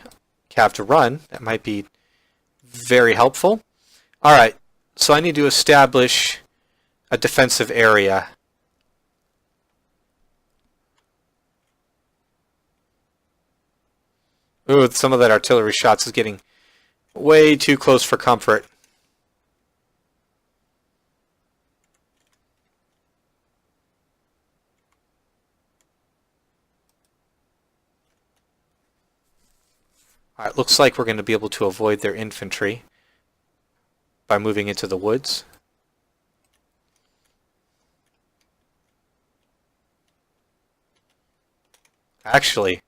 cav to run. That might be very helpful. Alright, so I need to establish a defensive area. Ooh, some of that artillery shots is getting way too close for comfort. Alright, looks like we're going to be able to avoid their infantry by moving into the woods. Actually,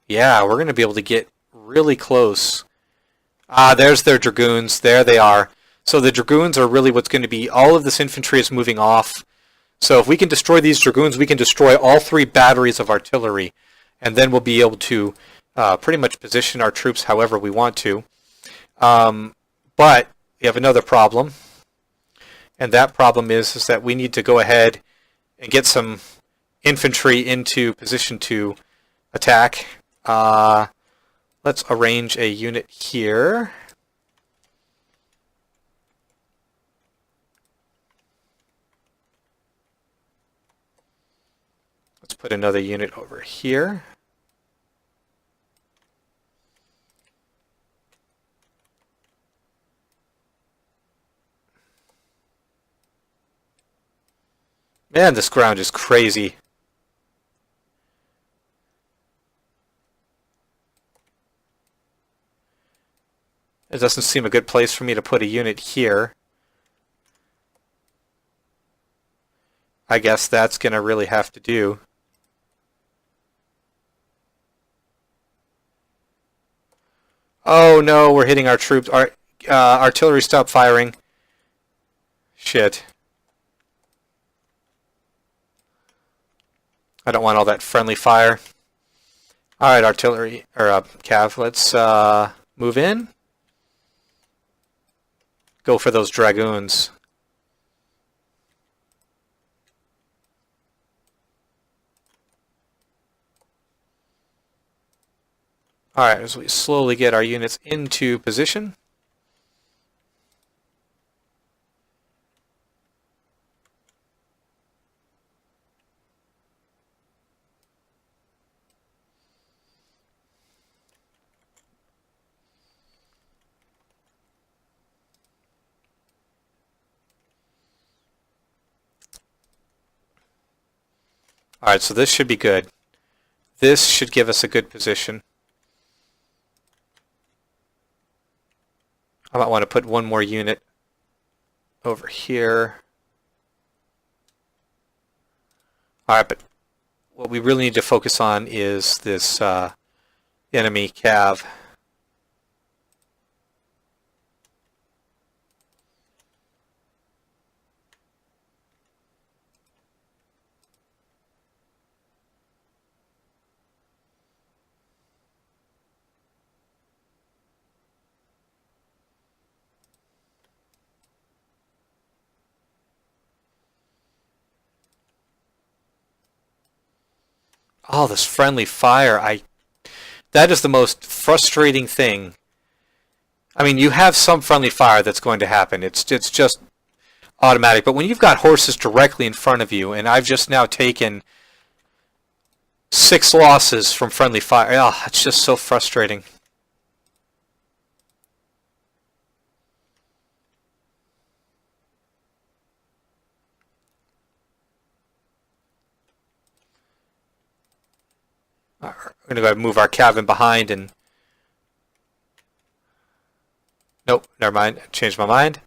yeah, we're going to be able to get really close. Ah, there's their dragoons. There they are. So the dragoons are really what's going to be, all of this infantry is moving off. So if we can destroy these dragoons, we can destroy all 3 batteries of artillery. And then we'll be able to pretty much position our troops however we want to. But we have another problem. And that problem is that we need to go ahead and get some infantry into position to attack. Let's arrange a unit here. Let's put another unit over here. Man, this ground is crazy. It doesn't seem a good place for me to put a unit here. I guess that's going to really have to do. Oh no, we're hitting our troops. Our artillery stopped firing. Shit. I don't want all that friendly fire. Alright, artillery, or cav, let's move in. Go for those dragoons. Alright, as we slowly get our units into position. Alright, so this should be good. This should give us a good position. I might want to put one more unit over here. Alright, but what we really need to focus on is this enemy cav. Oh, this friendly fire. That is the most frustrating thing. I mean, you have some friendly fire that's going to happen. It's just automatic. But when you've got horses directly in front of you, and I've just now taken 6 losses from friendly fire, oh, it's just so frustrating. We're going to go ahead and move our cav in behind and... Nope, never mind. Changed my mind.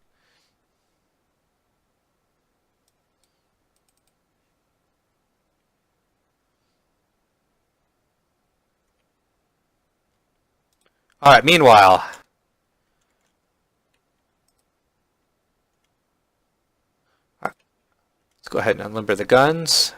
Alright, meanwhile... Let's go ahead and unlimber the guns.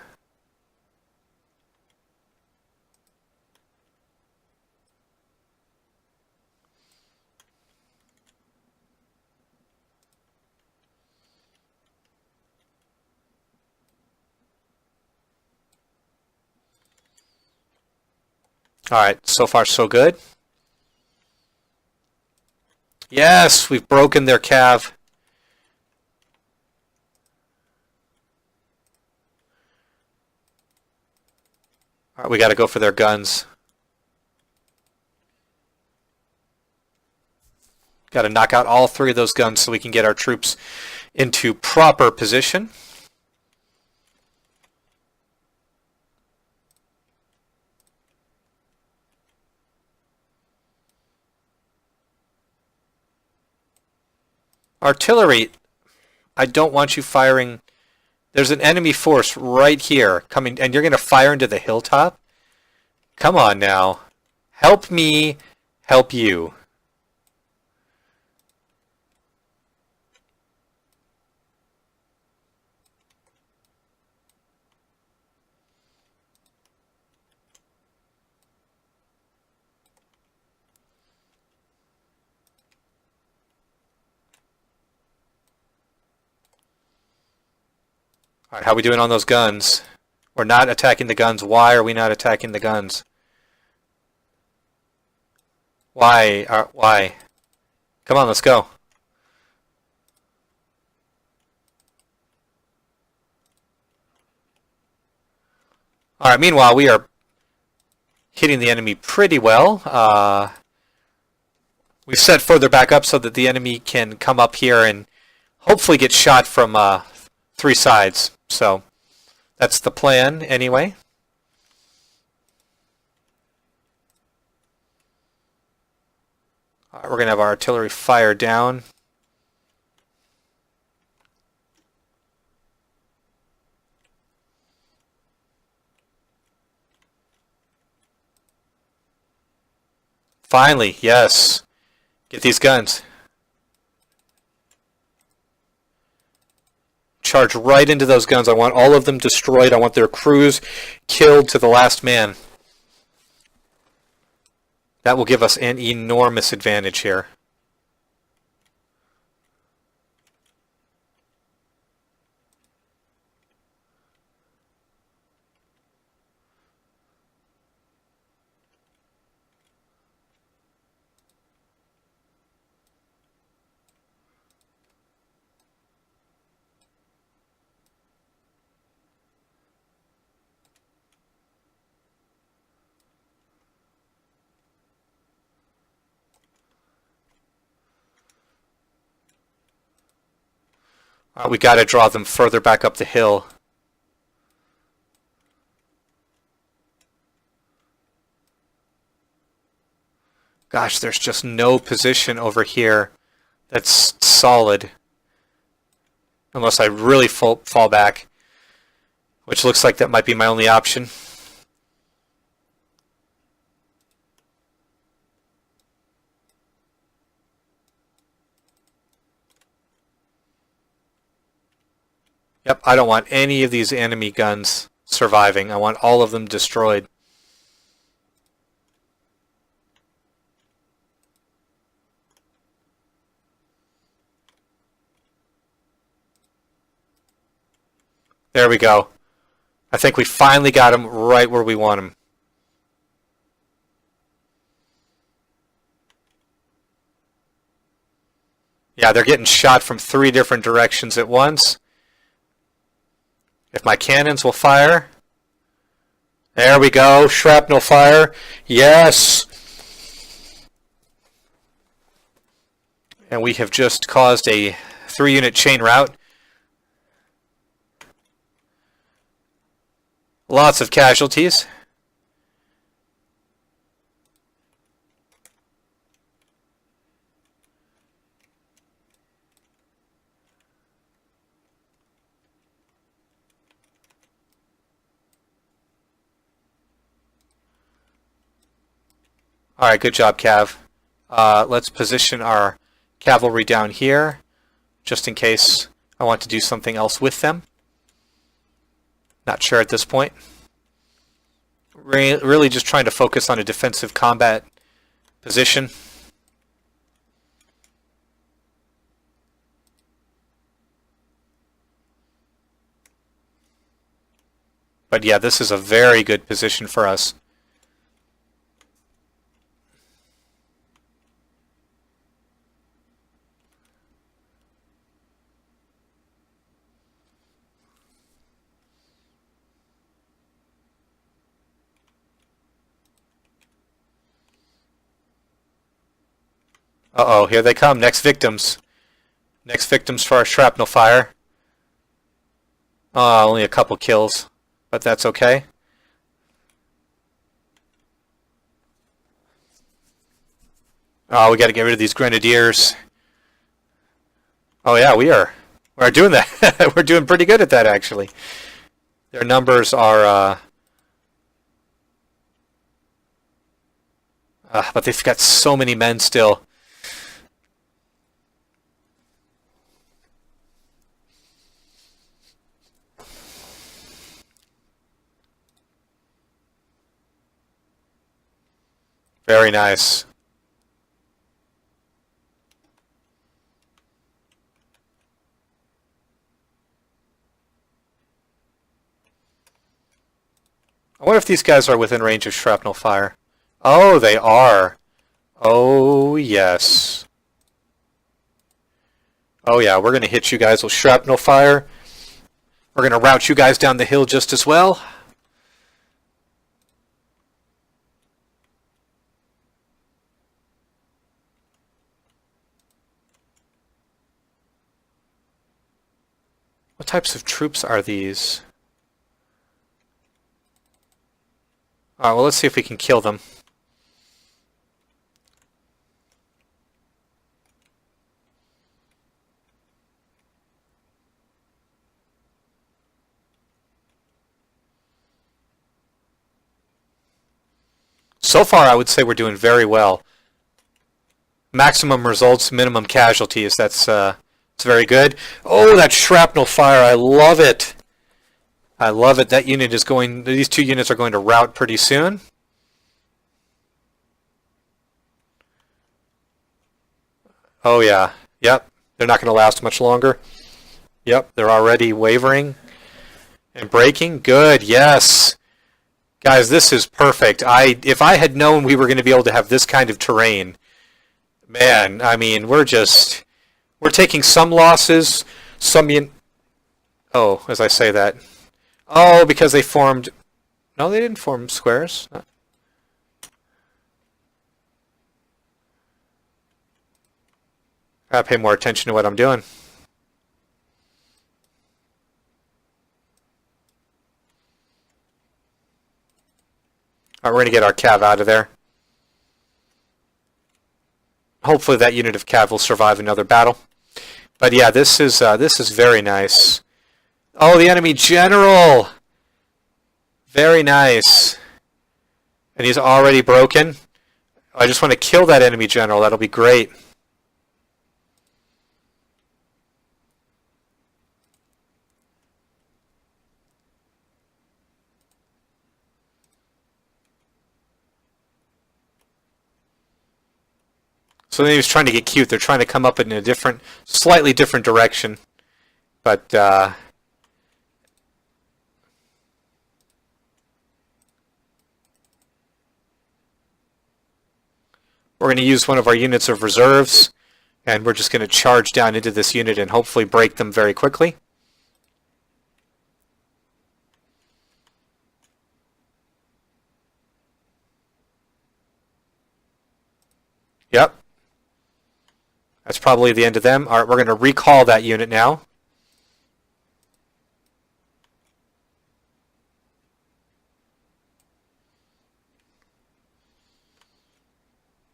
Alright, so far so good. Yes, we've broken their cav. Alright, we gotta go for their guns. Gotta knock out all 3 of those guns so we can get our troops into proper position. Artillery, I don't want you firing. There's an enemy force right here coming, and you're going to fire into the hilltop? Come on now. Help me help you. Alright, how are we doing on those guns? We're not attacking the guns. Why are we not attacking the guns? Why? Why? Come on, let's go. Alright, meanwhile, we are hitting the enemy pretty well. We've set further back up so that the enemy can come up here and hopefully get shot from 3 sides. So that's the plan anyway. Alright, we're going to have our artillery fire down. Finally, yes. Get these guns. Charge right into those guns. I want all of them destroyed. I want their crews killed to the last man. That will give us an enormous advantage here. We got to draw them further back up the hill. Gosh, there's just no position over here that's solid. Unless I really fall back, which looks like that might be my only option. Yep, I don't want any of these enemy guns surviving. I want all of them destroyed. There we go. I think we finally got him right where we want him. Yeah, they're getting shot from 3 different directions at once. If my cannons will fire. There we go. Shrapnel fire. Yes. And we have just caused a 3-unit chain rout. Lots of casualties. All right, good job, Cav. Let's position our cavalry down here, just in case I want to do something else with them. Not sure at this point. Really just trying to focus on a defensive combat position. But yeah, this is a very good position for us. Uh-oh, here they come. Next victims. Next victims for our shrapnel fire. Only a couple kills, but that's okay. Oh, we got to get rid of these grenadiers. Oh yeah, we're doing that. We're doing pretty good at that, actually. Their numbers are, but they've got so many men still. Very nice. I wonder if these guys are within range of shrapnel fire. Oh, they are. Oh, yes. Oh, yeah, we're going to hit you guys with shrapnel fire. We're going to rout you guys down the hill just as well. What types of troops are these? Alright, well, let's see if we can kill them. So far, I would say we're doing very well. Maximum results, minimum casualties. That's it's very good. Oh, that shrapnel fire! I love it. I love it. That unit is going. These two units are going to rout pretty soon. Oh yeah. Yep. They're not going to last much longer. Yep. They're already wavering and breaking. Good. Yes. Guys, this is perfect. If I had known we were going to be able to have this kind of terrain, man, I mean, we're taking some losses, oh, as I say that. Oh, because they formed, no, they didn't form squares. Gotta pay more attention to what I'm doing. Alright, we're going to get our cav out of there. Hopefully that unit of cav will survive another battle. But yeah, this is very nice. Oh, the enemy general! Very nice. And he's already broken. I just want to kill that enemy general. That'll be great. So then he was trying to get cute. They're trying to come up in a different, slightly different direction. But, we're going to use one of our units of reserves, and we're just going to charge down into this unit and hopefully break them very quickly. Yep. That's probably the end of them. All right, we're going to recall that unit now.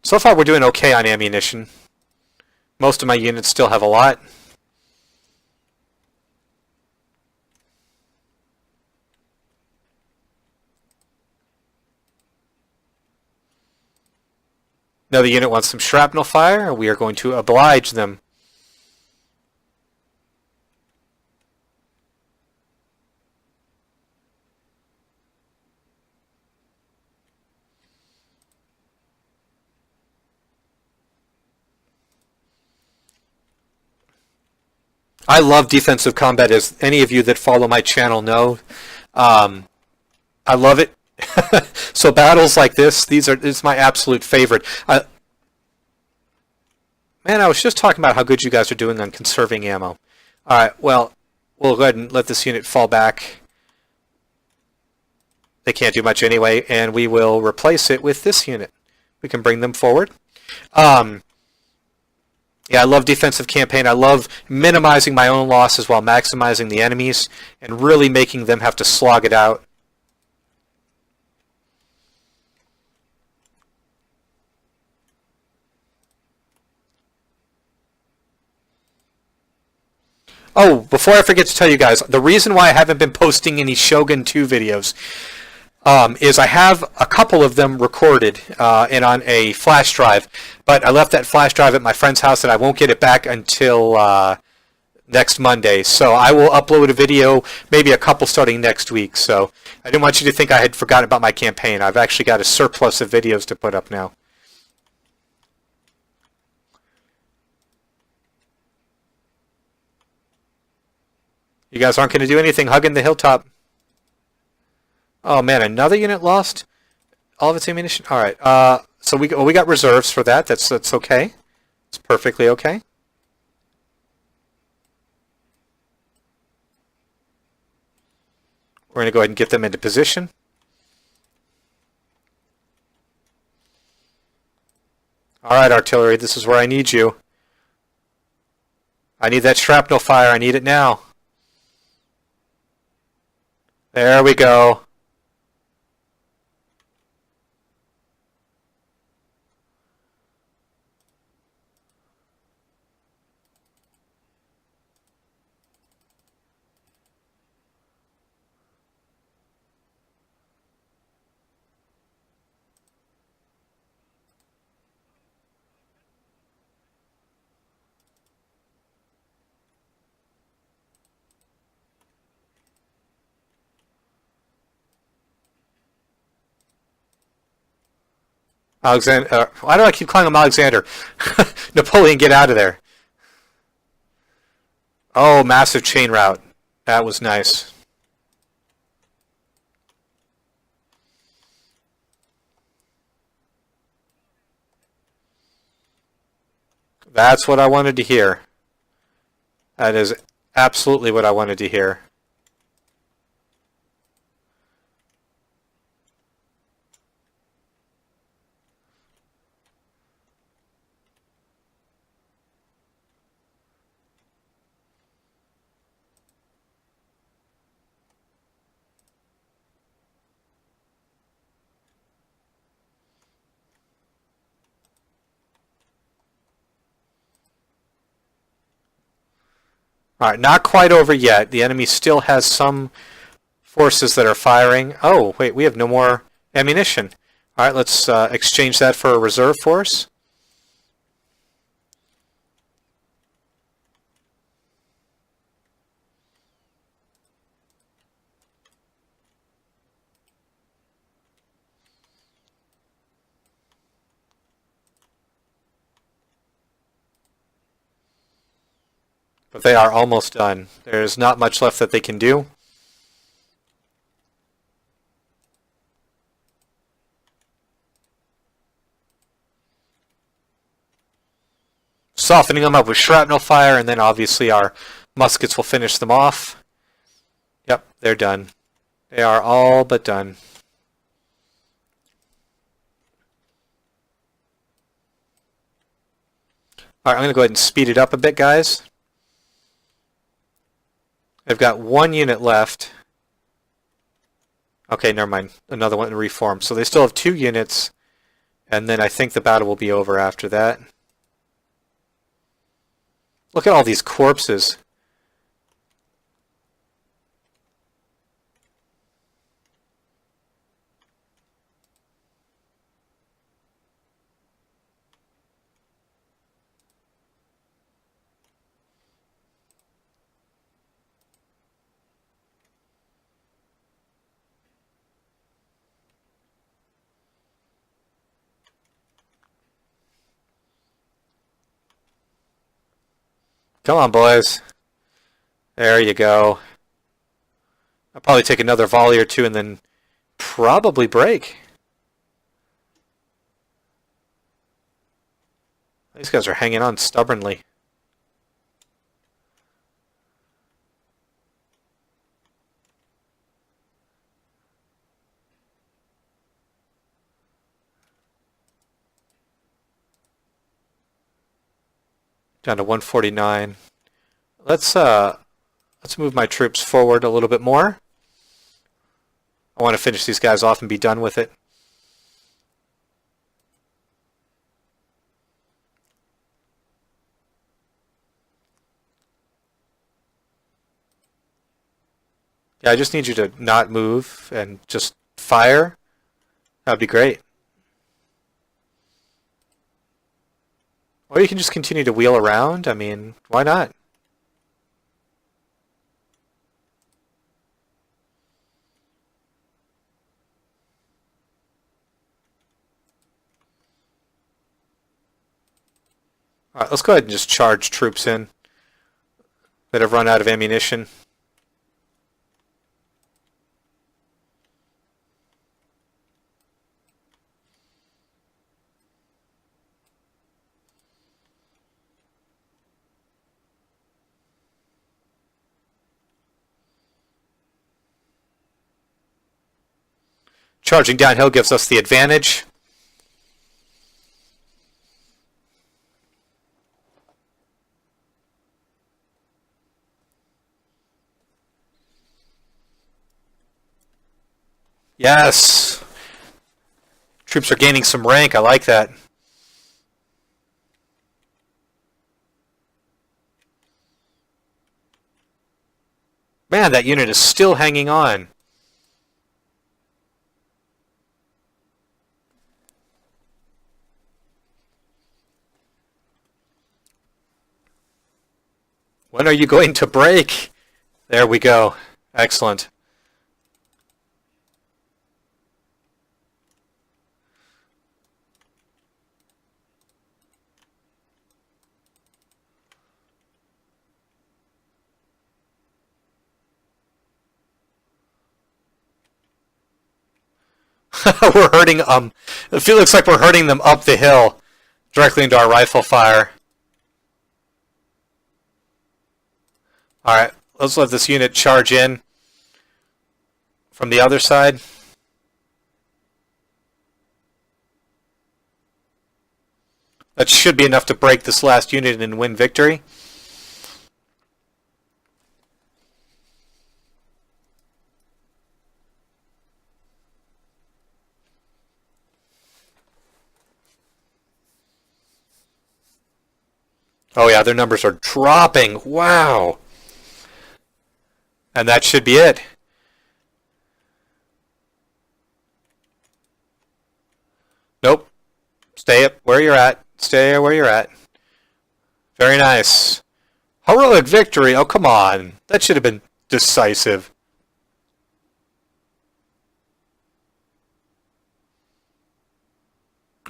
So far, we're doing okay on ammunition. Most of my units still have a lot. Another unit wants some shrapnel fire. We are going to oblige them. I love defensive combat, as any of you that follow my channel know. I love it. So battles like this, this is my absolute favorite. Man, I was just talking about how good you guys are doing on conserving ammo. Alright, well, we'll go ahead and let this unit fall back. They can't do much anyway, and we will replace it with this unit. We can bring them forward. Yeah, I love defensive campaign. I love minimizing my own losses while maximizing the enemies and really making them have to slog it out. Oh, before I forget to tell you guys, the reason why I haven't been posting any Shogun 2 videos is I have a couple of them recorded and on a flash drive, but I left that flash drive at my friend's house and I won't get it back until next Monday. So I will upload a video, maybe a couple starting next week. So I didn't want you to think I had forgotten about my campaign. I've actually got a surplus of videos to put up now. You guys aren't going to do anything hugging the hilltop. Oh man, another unit lost all of its ammunition. All right, so we got reserves for that. That's okay. It's perfectly okay. We're going to go ahead and get them into position. All right, artillery, this is where I need you. I need that shrapnel fire. I need it now. There we go. Alexander, why do I keep calling him Alexander? Napoleon, get out of there. Oh, massive chain route. That was nice. That's what I wanted to hear. That is absolutely what I wanted to hear. All right, not quite over yet. The enemy still has some forces that are firing. Oh, wait, we have no more ammunition. All right, let's exchange that for a reserve force. But they are almost done. There's not much left that they can do. Softening them up with shrapnel fire, and then obviously our muskets will finish them off. Yep, they're done. They are all but done. Alright, I'm going to go ahead and speed it up a bit, guys. I've got one unit left. Okay, never mind. Another one to reform. So they still have 2 units, and then I think the battle will be over after that. Look at all these corpses. Come on, boys. There you go. I'll probably take another volley or two and then probably break. These guys are hanging on stubbornly. Down to 149. Let's move my troops forward a little bit more. I want to finish these guys off and be done with it. Yeah, I just need you to not move and just fire. That would be great. Or you can just continue to wheel around. I mean, why not? All right, let's go ahead and just charge troops in that have run out of ammunition. Charging downhill gives us the advantage. Yes! Troops are gaining some rank. I like that. Man, that unit is still hanging on. When are you going to break? There we go. Excellent. We're hurting it looks like we're hurting them up the hill directly into our rifle fire. Alright, let's let this unit charge in from the other side. That should be enough to break this last unit and win victory. Oh yeah, their numbers are dropping. Wow. And that should be it. Nope. Stay up where you're at. Stay where you're at. Very nice. Heroic victory. Oh, come on. That should have been decisive.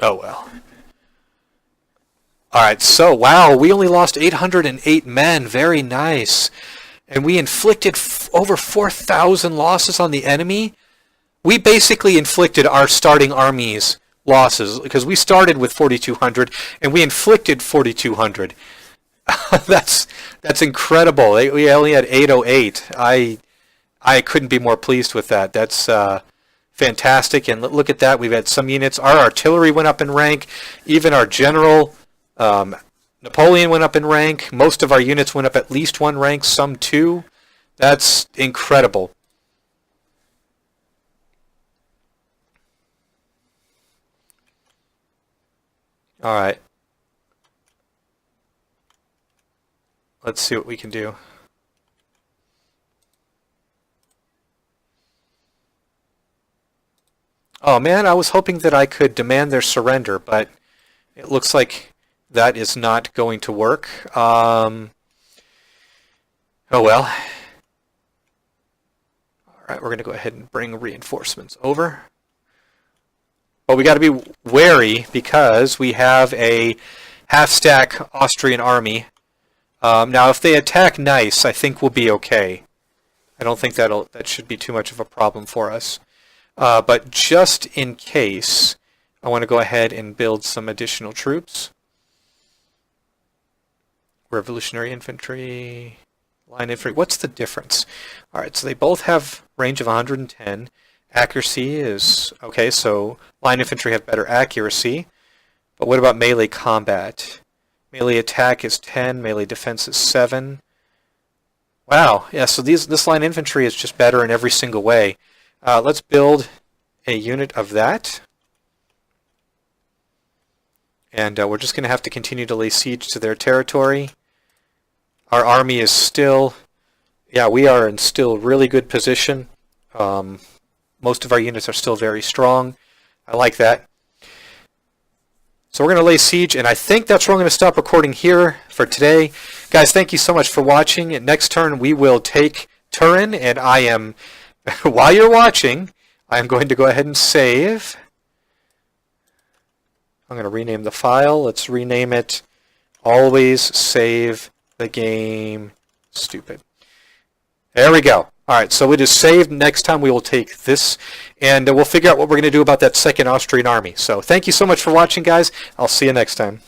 Oh well. Alright, so, wow, we only lost 808 men. Very nice. And we inflicted over 4,000 losses on the enemy. We basically inflicted our starting army's losses, because we started with 4,200, and we inflicted 4,200. That's incredible. We only had 808. I couldn't be more pleased with that. That's fantastic. And look at that. We've had some units. Our artillery went up in rank. Even our general... Napoleon went up in rank. Most of our units went up at least one rank, some two. That's incredible. Alright. Let's see what we can do. Oh man, I was hoping that I could demand their surrender, but it looks like that is not going to work. Oh well. Alright, we're going to go ahead and bring reinforcements over. But we got to be wary because we have a half-stack Austrian army Now, if they attack nice, I think we'll be okay. I don't think that should be too much of a problem for us. But just in case, I want to go ahead and build some additional troops. Revolutionary infantry, line infantry. What's the difference? All right, so they both have range of 110. Accuracy is okay, so line infantry have better accuracy. But what about melee combat? Melee attack is 10, melee defense is 7. Wow, yeah, so this line infantry is just better in every single way. Let's build a unit of that. And we're just going to have to continue to lay siege to their territory. Our army is still, yeah, we are in still really good position. Most of our units are still very strong. I like that. So we're going to lay siege, and I think that's where I'm going to stop recording here for today. Guys, thank you so much for watching. Next turn, we will take Turin, and I am, while you're watching, I'm going to go ahead and save. I'm going to rename the file. Let's rename it Always Save the Game Stupid. There we go. All right, so it is saved. Next time we will take this, and we'll figure out what we're going to do about that second Austrian army. So thank you so much for watching, guys. I'll see you next time.